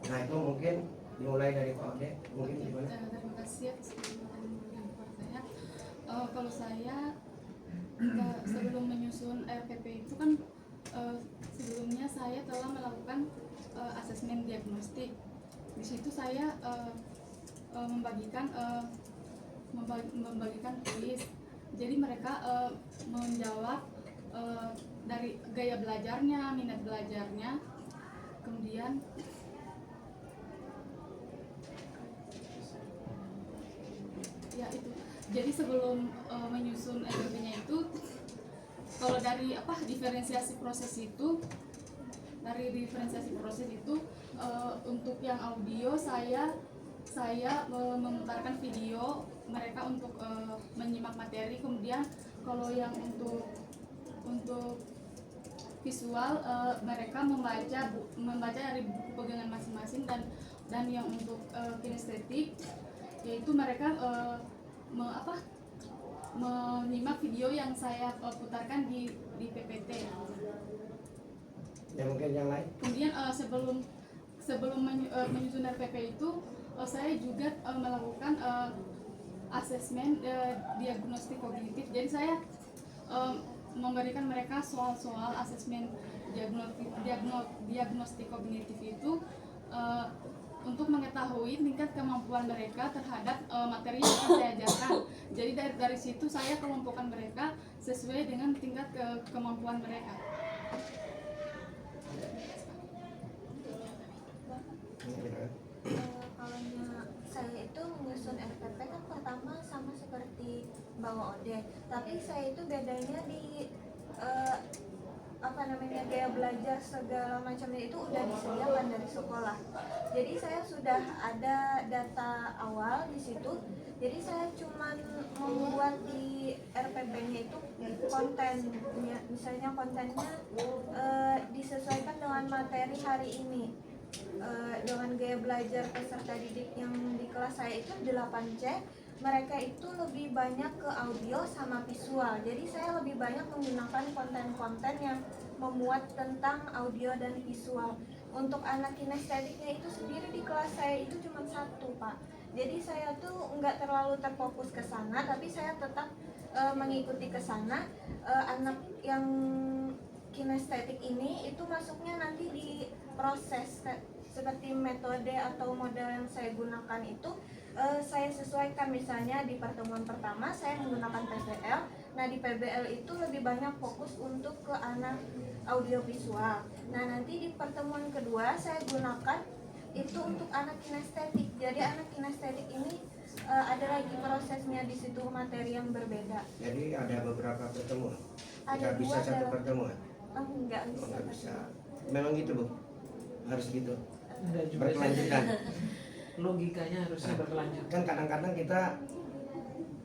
C: Nah itu mungkin dimulai dari Pak Ode, mungkin gimana?
L: Terima kasih atas kesempatan yang diberikan kepada saya. Kalau saya sebelum menyusun RPP itu kan sebelumnya saya telah melakukan asesmen diagnostik. Di situ saya membagikan kuis. Jadi mereka menjawab dari gaya belajarnya, minat belajarnya, kemudian ya itu. Jadi sebelum menyusun RPP-nya itu, kalau dari diferensiasi proses itu, untuk yang audio saya memutarkan video mereka untuk menyimak materi. Kemudian kalau yang untuk visual mereka membaca dari buku pegangan masing-masing, dan yang untuk kinestetik yaitu mereka menyimak video yang saya putarkan di PPT.
C: Ya mungkin yang lain.
L: Kemudian sebelum menyusun RPP itu saya juga melakukan asesmen diagnostik kognitif. Jadi saya memberikan mereka soal-soal asesmen diagnostik kognitif itu untuk mengetahui tingkat kemampuan mereka terhadap materi yang akan saya ajarkan. Jadi dari situ saya kelompokkan mereka sesuai dengan tingkat kemampuan mereka.
F: Kalau saya itu menyusun RPP kan pertama sama seperti Bawa Ode, tapi saya itu bedanya di gaya belajar segala macamnya itu udah disediakan dari sekolah. Jadi saya sudah ada data awal di situ. Jadi saya cuman membuat di RPP-nya itu kontennya, misalnya kontennya disesuaikan dengan materi hari ini. Dengan gaya belajar peserta didik yang di kelas saya itu 8C, mereka itu lebih banyak ke audio sama visual. Jadi saya lebih banyak menggunakan konten-konten yang memuat tentang audio dan visual. Untuk anak kinestetiknya itu sendiri di kelas saya itu cuma 1, Pak. Jadi saya tuh nggak terlalu terfokus ke sana, tapi saya tetap mengikuti ke sana. Anak yang kinestetik ini itu masuknya nanti di proses seperti metode atau model yang saya gunakan itu saya sesuaikan. Misalnya di pertemuan pertama saya menggunakan PBL. Nah di PBL itu lebih banyak fokus untuk ke anak audiovisual. Nah nanti di pertemuan kedua saya gunakan itu untuk anak kinestetik. Jadi anak kinestetik ini ada lagi prosesnya di situ, materi yang berbeda.
C: Jadi ada beberapa pertemuan.
F: Ada
C: Tidak bisa
F: 2
C: satu pertemuan.
F: Enggak bisa.
C: Enggak bisa. Memang gitu, Bu. Harus gitu.
A: Enggak juga.
C: Berkelanjutan.
A: Logikanya harusnya berkelanjutan.
C: Kan kadang-kadang kita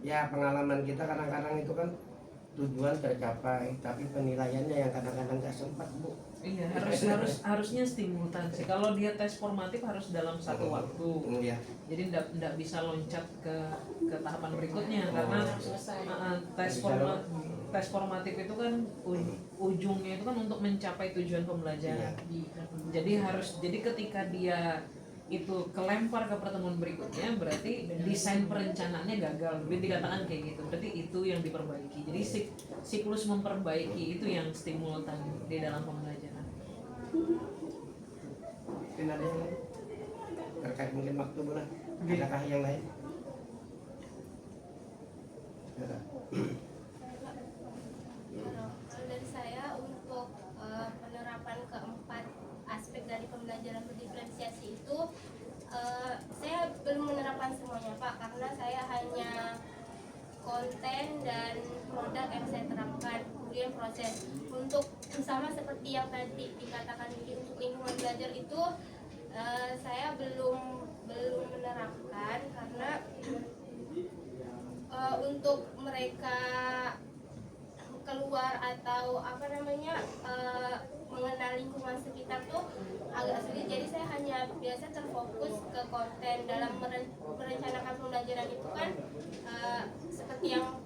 C: ya pengalaman kita kadang-kadang itu kan tujuan tercapai, tapi penilaiannya yang kadang-kadang nggak sempat, Bu.
A: Iya, harusnya simultan sih. Kalau dia tes formatif harus dalam satu waktu.
C: Iya.
A: Jadi enggak bisa loncat ke tahapan berikutnya karena tes formatif itu kan ujungnya itu kan untuk mencapai tujuan pembelajaran. Jadi ketika dia itu kelempar ke pertemuan berikutnya, berarti desain perencanaannya gagal. Jadi dikatakan kayak gitu. Berarti itu yang diperbaiki. Jadi siklus memperbaiki itu yang stimultan di dalam pembelajaran.
C: Mungkin ada yang lain? Terkait mungkin waktu, Bu. Adakah yang lain? Ada.
I: Kalau dari saya untuk penerapan keempat aspek dari pembelajaran berdiferensiasi itu saya belum menerapkan semuanya, Pak, karena saya hanya konten dan produk yang saya terapkan, kemudian proses untuk sama seperti yang tadi dikatakan untuk lingkungan belajar itu saya belum menerapkan karena untuk mereka keluar atau mengenal lingkungan sekitar tuh agak sulit, jadi saya hanya biasa terfokus ke konten. Dalam merencanakan pembelajaran itu kan seperti yang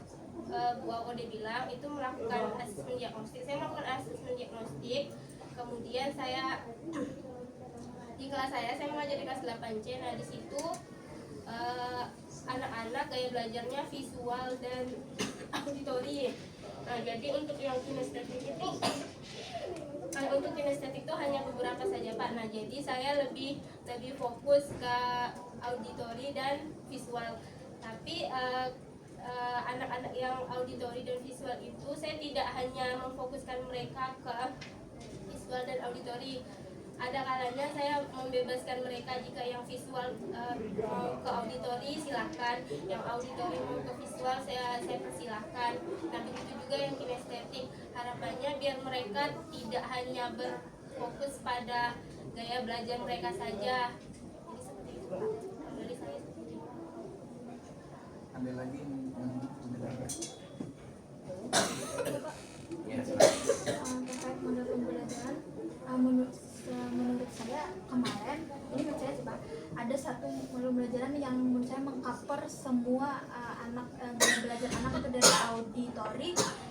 I: Bu Awode bilang, itu melakukan asesmen diagnostik. Saya melakukan asesmen diagnostik, kemudian saya di kelas saya mengajar di kelas 8C. Nah di situ anak-anak gaya belajarnya visual dan auditori. Nah jadi untuk yang kinestetik itu hanya beberapa saja Pak. Nah jadi saya lebih fokus ke auditori dan visual. Tapi anak-anak yang auditori dan visual itu saya tidak hanya memfokuskan mereka ke visual dan auditori. Ada kalanya saya membebaskan mereka, jika yang visual mau ke auditori silahkan, yang auditori mau ke visual saya persilahkan. Nah begitu juga yang kinestetik, harapannya biar mereka tidak hanya berfokus pada gaya belajar mereka saja. Jadi seperti itu Pak. Dari saya seperti itu.
E: Ada lagi
G: terkait model pembelajaran, menurut saya kemarin ini menurut saya sih Pak, ada satu model pembelajaran yang menurut saya mengcover semua belajar anak itu dari auditori,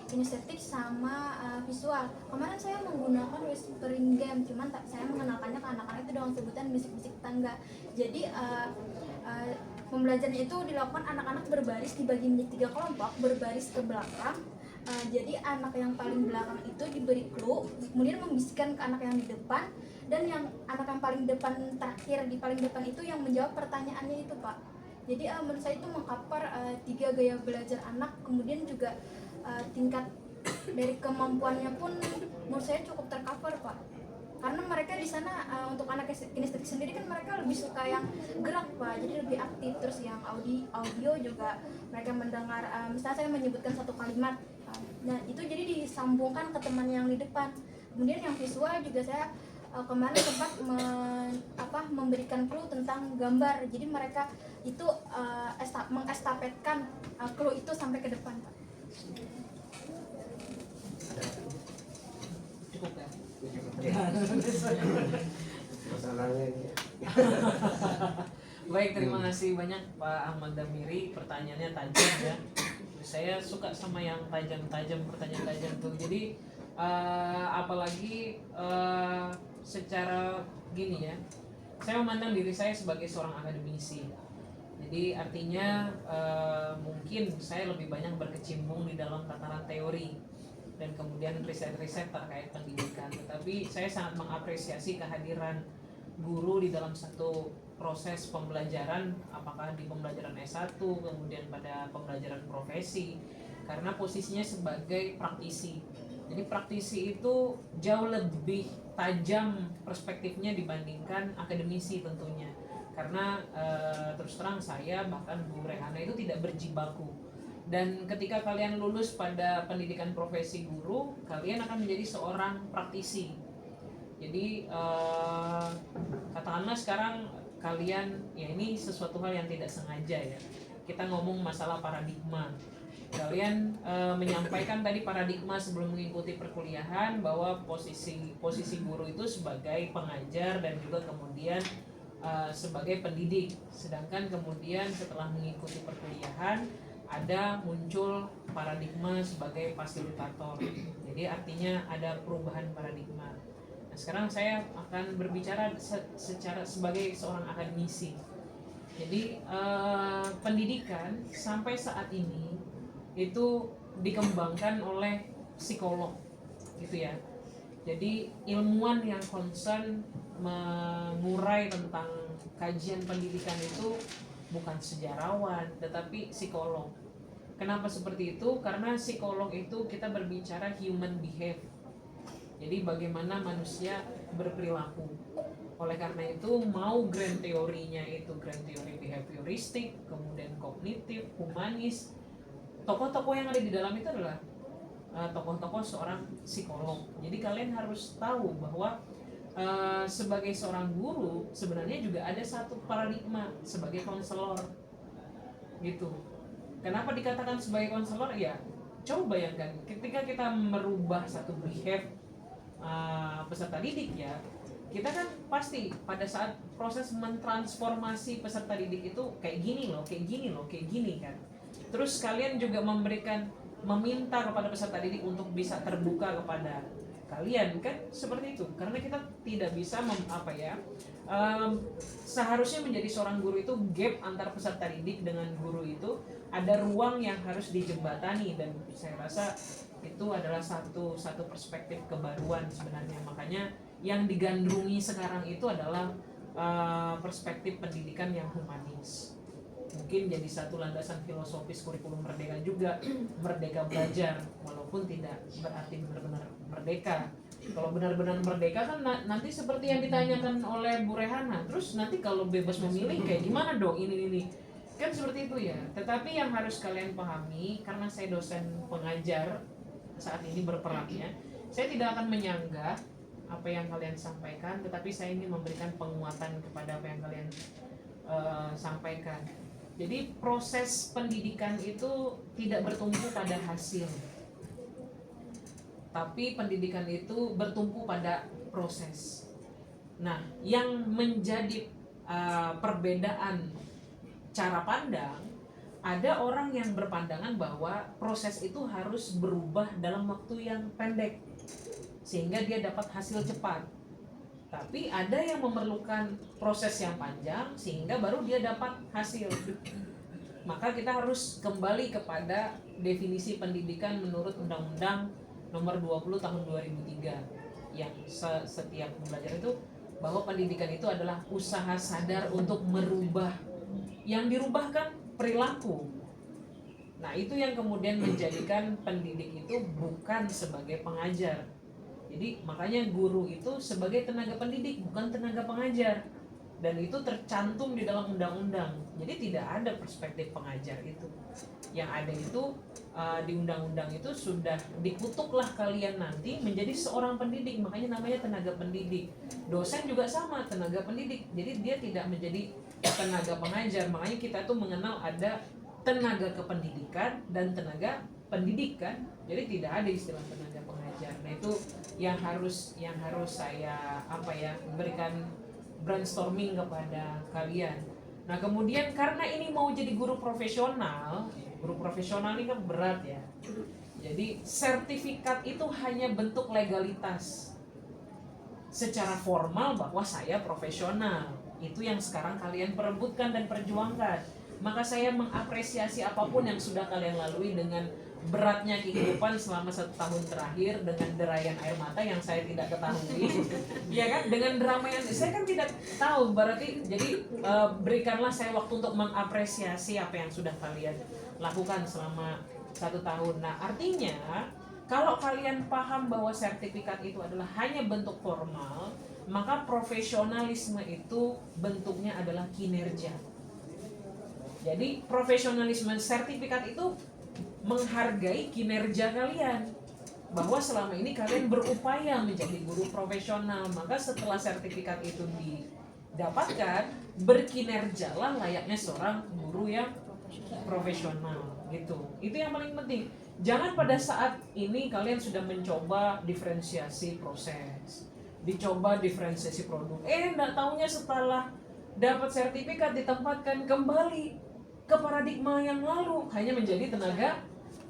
G: kinestetik sama visual. Kemarin saya menggunakan whispering game, cuman saya mengenalkannya ke anak-anak itu dengan sebutan bisik-bisik tangga. Jadi pembelajaran itu dilakukan anak-anak berbaris, dibagi menjadi 3 kelompok, berbaris ke belakang. Jadi anak yang paling belakang itu diberi clue, kemudian membisikkan ke anak yang di depan, dan yang anak yang paling depan terakhir di paling depan itu yang menjawab pertanyaannya itu Pak. Jadi menurut saya itu mengcover 3 gaya belajar anak, kemudian juga tingkat dari kemampuannya pun menurut saya cukup tercover Pak. Karena mereka di sana untuk anak kinestetik sendiri kan mereka lebih suka yang gerak Pak, jadi lebih aktif. Terus yang audio juga mereka mendengar, misalnya saya menyebutkan satu kalimat, nah itu jadi disambungkan ke teman yang di depan. Kemudian yang visual juga saya kemarin sempat memberikan clue tentang gambar, jadi mereka itu mengestafetkan clue itu sampai ke depan Pak.
A: Cukup ya?
C: Masalahnya ini.
A: Baik, terima kasih banyak Pak Ahmad Damiri, pertanyaannya tajam ya. Saya suka sama yang tajam-tajam, pertanyaan tajam tuh. Jadi apalagi secara gini ya, saya memandang diri saya sebagai seorang akademisi. Jadi artinya mungkin saya lebih banyak berkecimpung di dalam tataran teori dan kemudian riset-riset terkait pendidikan. Tetapi saya sangat mengapresiasi kehadiran guru di dalam satu proses pembelajaran, apakah di pembelajaran S1, kemudian pada pembelajaran profesi, karena posisinya sebagai praktisi. Jadi praktisi itu jauh lebih tajam perspektifnya dibandingkan akademisi tentunya. Karena terus terang saya, bahkan Bu Rehana itu tidak berjibaku. Dan ketika kalian lulus pada pendidikan profesi guru, kalian akan menjadi seorang praktisi. Jadi katakanlah sekarang kalian, ya ini sesuatu hal yang tidak sengaja ya, kita ngomong masalah paradigma. Kalian menyampaikan tadi paradigma sebelum mengikuti perkuliahan, bahwa posisi guru itu sebagai pengajar dan juga kemudian sebagai pendidik. Sedangkan kemudian setelah mengikuti perkuliahan ada muncul paradigma sebagai fasilitator. Jadi artinya ada perubahan paradigma. Nah, sekarang saya akan berbicara secara sebagai seorang akademisi. Jadi pendidikan sampai saat ini itu dikembangkan oleh psikolog, gitu ya. Jadi ilmuwan yang concern mengurai tentang kajian pendidikan itu bukan sejarawan, tetapi psikolog. Kenapa seperti itu? Karena psikolog itu kita berbicara human behavior. Jadi bagaimana manusia berperilaku. Oleh karena itu mau grand teorinya itu grand teori behavioristik, kemudian kognitif, humanis, tokoh-tokoh yang ada di dalam itu adalah tokoh-tokoh seorang psikolog. Jadi kalian harus tahu bahwa sebagai seorang guru sebenarnya juga ada satu paradigma sebagai konselor gitu. Kenapa dikatakan sebagai konselor? Ya coba bayangkan ketika kita merubah satu behave peserta didik ya, kita kan pasti pada saat proses mentransformasi peserta didik itu kayak gini loh, kayak gini loh, kayak gini kan. Terus kalian juga meminta kepada peserta didik untuk bisa terbuka kepada kalian kan, seperti itu. Karena kita tidak bisa seharusnya menjadi seorang guru itu gap antar peserta didik dengan guru itu ada ruang yang harus dijembatani, dan saya rasa itu adalah satu perspektif kebaruan sebenarnya. Makanya yang digandrungi sekarang itu adalah perspektif pendidikan yang humanis. Mungkin jadi satu landasan filosofis kurikulum merdeka juga, merdeka belajar, walaupun tidak berarti benar-benar merdeka. Kalau benar-benar merdeka kan nanti seperti yang ditanyakan oleh Bu Rehana, terus nanti kalau bebas memilih kayak gimana dong ini kan seperti itu ya. Tetapi yang harus kalian pahami, karena saya dosen pengajar saat ini berperannya, saya tidak akan menyanggah apa yang kalian sampaikan, tetapi saya ingin memberikan penguatan kepada apa yang kalian sampaikan. Jadi proses pendidikan itu tidak bertumpu pada hasil, tapi pendidikan itu bertumpu pada proses. Nah, yang menjadi perbedaan cara pandang, ada orang yang berpandangan bahwa proses itu harus berubah dalam waktu yang pendek sehingga dia dapat hasil cepat. Tapi ada yang memerlukan proses yang panjang sehingga baru dia dapat hasil. Maka kita harus kembali kepada definisi pendidikan menurut Undang-Undang Nomor 20 Tahun 2003 yang setiap pembelajar itu, bahwa pendidikan itu adalah usaha sadar untuk merubah. Yang dirubahkan perilaku. Nah, itu yang kemudian menjadikan pendidik itu bukan sebagai pengajar. Jadi makanya guru itu sebagai tenaga pendidik, bukan tenaga pengajar. Dan itu tercantum di dalam undang-undang. Jadi tidak ada perspektif pengajar itu. Yang ada itu di undang-undang itu sudah dikutuklah kalian nanti menjadi seorang pendidik. Makanya namanya tenaga pendidik. Dosen juga sama, tenaga pendidik. Jadi dia tidak menjadi tenaga pengajar. Makanya kita tuh mengenal ada tenaga kependidikan dan tenaga pendidikan. Jadi tidak ada istilah tenaga pengajar. Nah, itu yang harus saya berikan brainstorming kepada kalian. Nah, kemudian karena ini mau jadi guru profesional ini kan berat ya. Jadi sertifikat itu hanya bentuk legalitas secara formal bahwa saya profesional. Itu yang sekarang kalian perebutkan dan perjuangkan. Maka saya mengapresiasi apapun yang sudah kalian lalui dengan beratnya kehidupan selama 1 tahun terakhir, dengan derayan air mata yang saya tidak ketahui, ya kan, dengan drama yang saya kan tidak tahu, berarti jadi berikanlah saya waktu untuk mengapresiasi apa yang sudah kalian lakukan selama 1 tahun. Nah, artinya kalau kalian paham bahwa sertifikat itu adalah hanya bentuk formal, maka profesionalisme itu bentuknya adalah kinerja. Jadi profesionalisme sertifikat itu menghargai kinerja kalian, bahwa selama ini kalian berupaya menjadi guru profesional. Maka setelah sertifikat itu didapatkan, berkinerjalah layaknya seorang guru yang profesional gitu. Itu yang paling penting. Jangan pada saat ini kalian sudah mencoba diferensiasi proses, dicoba diferensiasi produk, enggak taunya setelah dapat sertifikat ditempatkan kembali ke paradigma yang lalu, hanya menjadi tenaga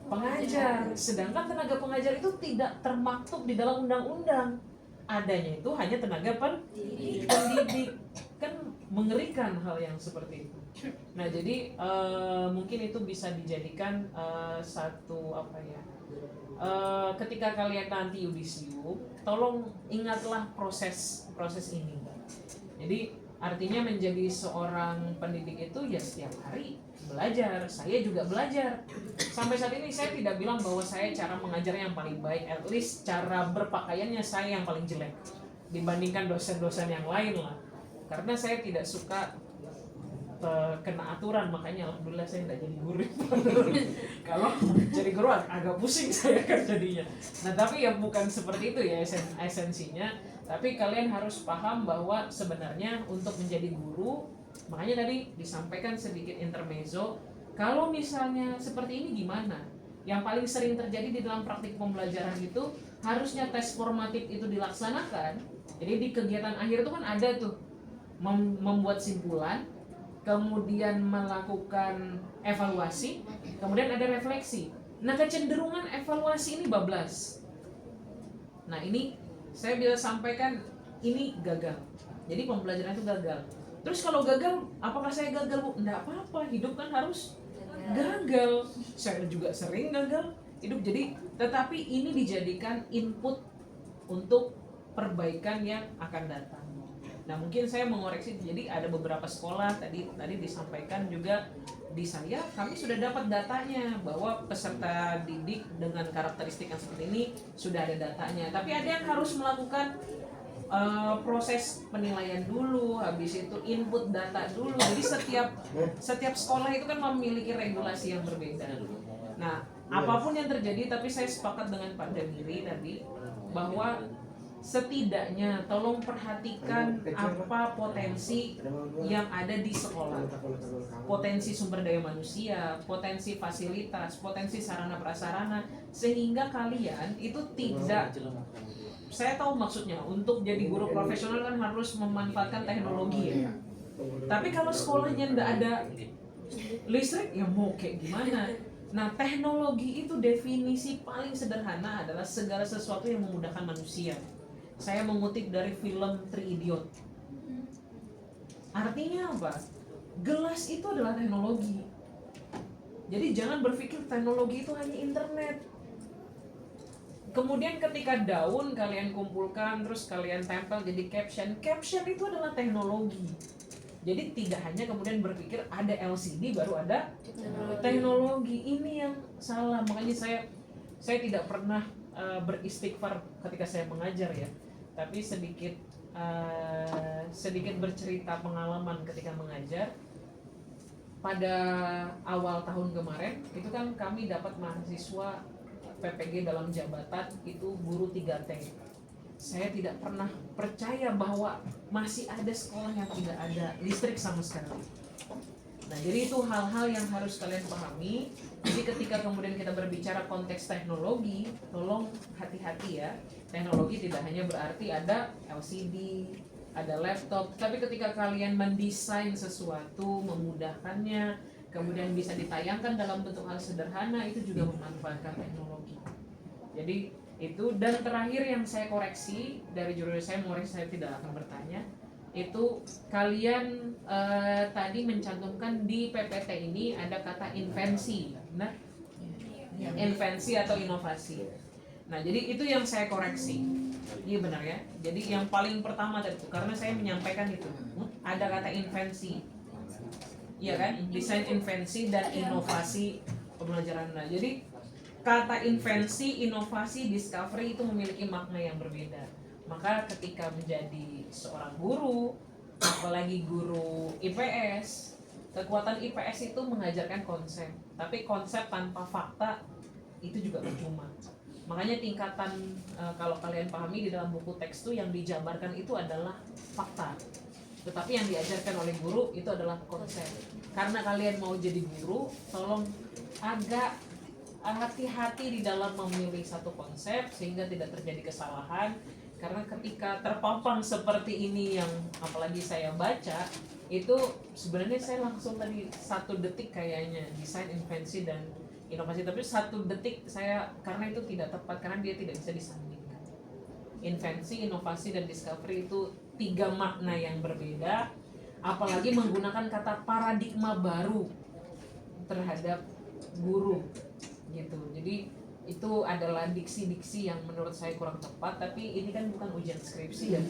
A: pengajar. Sedangkan tenaga pengajar itu tidak termaktub di dalam undang-undang. Adanya itu hanya tenaga pendidik. Kan mengerikan hal yang seperti itu. Nah, jadi mungkin itu bisa dijadikan ketika kalian nanti yudisium, tolong ingatlah proses ini. Jadi artinya menjadi seorang pendidik itu ya setiap hari belajar. Saya juga belajar. Sampai saat ini saya tidak bilang bahwa saya cara mengajarnya yang paling baik. At least cara berpakaiannya saya yang paling jelek dibandingkan dosen-dosen yang lain lah. Karena saya tidak suka kena aturan, makanya alhamdulillah saya nggak jadi guru. Kalau jadi guru agak pusing saya kan jadinya. Nah tapi ya bukan seperti itu ya esensinya. Tapi kalian harus paham bahwa sebenarnya untuk menjadi guru, makanya tadi disampaikan sedikit intermezzo. Kalau misalnya seperti ini gimana? Yang paling sering terjadi di dalam praktik pembelajaran itu harusnya tes formatif itu dilaksanakan. Jadi di kegiatan akhir itu kan ada tuh membuat simpulan, kemudian melakukan evaluasi, kemudian ada refleksi. Nah kecenderungan evaluasi ini bablas. Nah ini saya bisa sampaikan ini gagal. Jadi pembelajaran itu gagal. Terus kalau gagal, apakah saya gagal Bu? Enggak apa-apa, hidup kan harus gagal. Saya juga sering gagal hidup. Jadi tetapi ini dijadikan input untuk perbaikan yang akan datang. Nah mungkin saya mengoreksi, jadi ada beberapa sekolah tadi disampaikan juga di saya, kami sudah dapat datanya bahwa peserta didik dengan karakteristik yang seperti ini sudah ada datanya. Tapi ada yang harus melakukan proses penilaian dulu, habis itu input data dulu. Jadi setiap sekolah itu kan memiliki regulasi yang berbeda. Nah apapun yang terjadi, tapi saya sepakat dengan Pak Damiri tadi bahwa setidaknya tolong perhatikan apa potensi yang ada di sekolah, potensi sumber daya manusia, potensi fasilitas, potensi sarana prasarana, sehingga kalian itu tidak, saya tahu maksudnya untuk jadi guru profesional kan harus memanfaatkan teknologi ya. Tapi kalau sekolahnya tidak ada listrik ya mau kayak gimana? Nah teknologi itu definisi paling sederhana adalah segala sesuatu yang memudahkan manusia. Saya mengutip dari film Three Idiot. Artinya apa? Gelas itu adalah teknologi. Jadi jangan berpikir teknologi itu hanya internet. Kemudian ketika daun kalian kumpulkan terus kalian tempel jadi caption. Caption itu adalah teknologi. Jadi tidak hanya kemudian berpikir ada LCD baru ada teknologi. Ini yang salah. Makanya saya tidak pernah beristighfar ketika saya mengajar ya, tapi sedikit bercerita pengalaman ketika mengajar. Pada awal tahun kemarin itu kan kami dapat mahasiswa PPG dalam jabatan itu guru 3T. Saya tidak pernah percaya bahwa masih ada sekolah yang tidak ada listrik sama sekali. Nah, jadi itu hal-hal yang harus kalian pahami. Jadi ketika kemudian kita berbicara konteks teknologi, tolong hati-hati ya. Teknologi tidak hanya berarti ada LCD, ada laptop, tapi ketika kalian mendesain sesuatu, memudahkannya, kemudian bisa ditayangkan dalam bentuk hal sederhana, itu juga memanfaatkan teknologi. Jadi itu, dan terakhir yang saya koreksi dari juru saya tidak akan bertanya. Itu kalian tadi mencantumkan di PPT ini ada kata invensi, benar? Invensi atau inovasi. Nah, jadi itu yang saya koreksi. Iya benar ya. Jadi yang paling pertama tadi itu, karena saya menyampaikan itu ada kata invensi, iya kan? Desain invensi dan inovasi pembelajaran. Nah, jadi kata invensi, inovasi, discovery itu memiliki makna yang berbeda. Maka ketika menjadi seorang guru, apalagi guru IPS, kekuatan IPS itu mengajarkan konsep. Tapi konsep tanpa fakta itu juga percuma. Makanya tingkatan kalau kalian pahami di dalam buku teks itu yang dijabarkan itu adalah fakta. Tetapi yang diajarkan oleh guru itu adalah konsep. Karena kalian mau jadi guru, tolong agak hati-hati di dalam memilih satu konsep sehingga tidak terjadi kesalahan. Karena ketika terpampang seperti ini yang apalagi saya baca, itu sebenarnya saya langsung tadi 1 detik kayaknya desain, invensi dan inovasi, tapi 1 detik saya, karena itu tidak tepat karena dia tidak bisa disandingkan. Invensi, inovasi dan discovery itu 3 makna yang berbeda, apalagi menggunakan kata paradigma baru terhadap guru gitu. Jadi itu adalah diksi-diksi yang menurut saya kurang tepat, tapi ini kan bukan ujian skripsi dan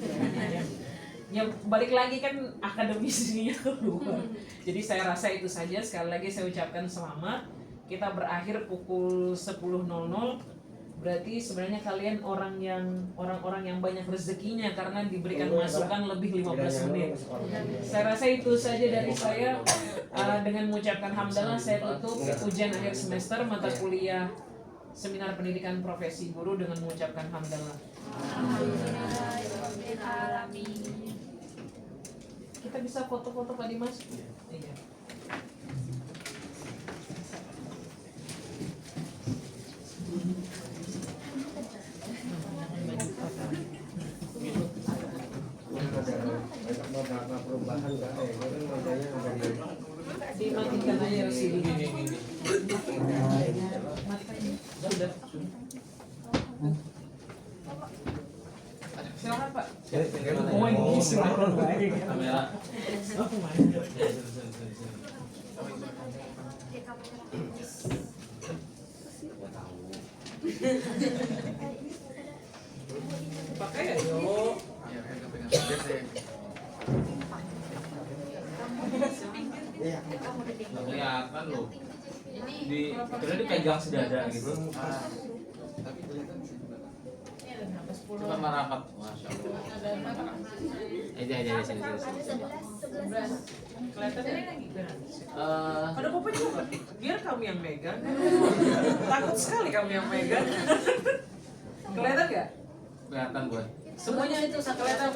A: ya balik lagi kan akademisinya keluar. Jadi saya rasa itu saja. Sekali lagi saya ucapkan selamat. Kita berakhir pukul 10.00 Berarti sebenarnya kalian orang-orang yang banyak rezekinya karena diberikan masukan lebih 15 menit. Saya rasa itu saja dari saya. Dengan mengucapkan hamdalah saya tutup ujian akhir semester mata kuliah Seminar Pendidikan Profesi Guru dengan mengucapkan hamdalah. Kita bisa foto-foto Pak Dimas? Iya.
C: Beberapa perubahan nggak ya, kan makanya ada
A: dimatikan aja LCD. Sudah. Silakan Pak. Oh ini silakan baik. Kamera. Pakai ya yo.
N: Iya. Nggak kelihatan loh. Kira dipegang sedada gitu. Coba merapat, masya Allah. Aja sini.
A: Kelihatannya lagi kan? Ada Bapak juga. Biar kamu yang megang. Takut sekali kamu yang megang. Kelihatan nggak?
N: Kelihatan gue.
A: Semuanya itu kelihatan.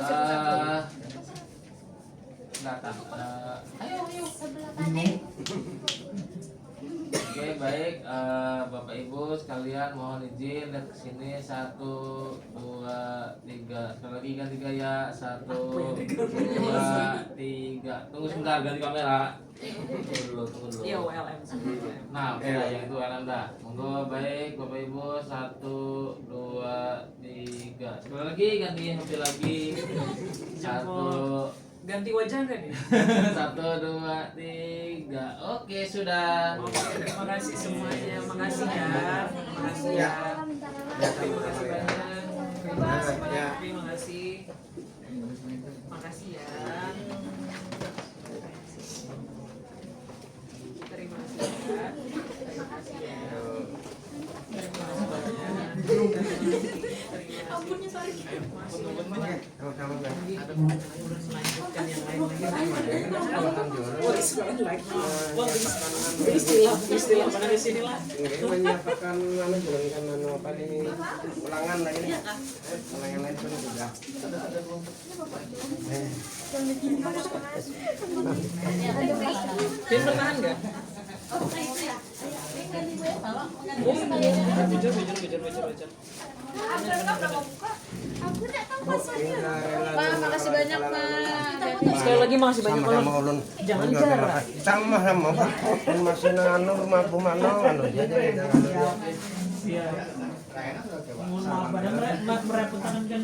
N: Kelihatan.
A: Ayo.
N: Oke, baik, Bapak Ibu sekalian mohon izin lihat kesini 1, 2, 3. Sekali lagi kan 3 ya. 1, 2, 3. Tunggu sebentar ganti kamera. Tunggu dulu.
A: Iya WLM.
N: Nah, oke yang itu LM dah. Monggo baik Bapak Ibu 1, 2, 3. Sekali lagi ganti HP lagi. 1.
A: Ganti wajah nggak nih?
N: 1, 2, 3. Oke sudah.
A: Oke, terima kasih semuanya. Makasih ya. Makasih ya. Terima kasih banyak. Terima kasih banyak. Terima kasih. Makasih ya. Terima kasih ya. Terima kasih ya. Terima kasih banyak. Ampunnya sorry.
C: sama-sama Mbak.
A: Ada mau melanjutkan yang lain lagi. Istilah pada di sini lah.
C: Ini menyiapkan apa ini ulangan lagi nih. Ulangan lain pun sudah.
A: Pin bertahan nggak? Belajar.
C: Pak, makasih banyak Pak.
A: Sekali lagi makasih banyak
C: Ulun.
A: Jangan jarak.
C: Sama Pak. Masih anu rumah pemano anu jadi jangan.
A: Iya. Mohon maaf, merepotkan kan.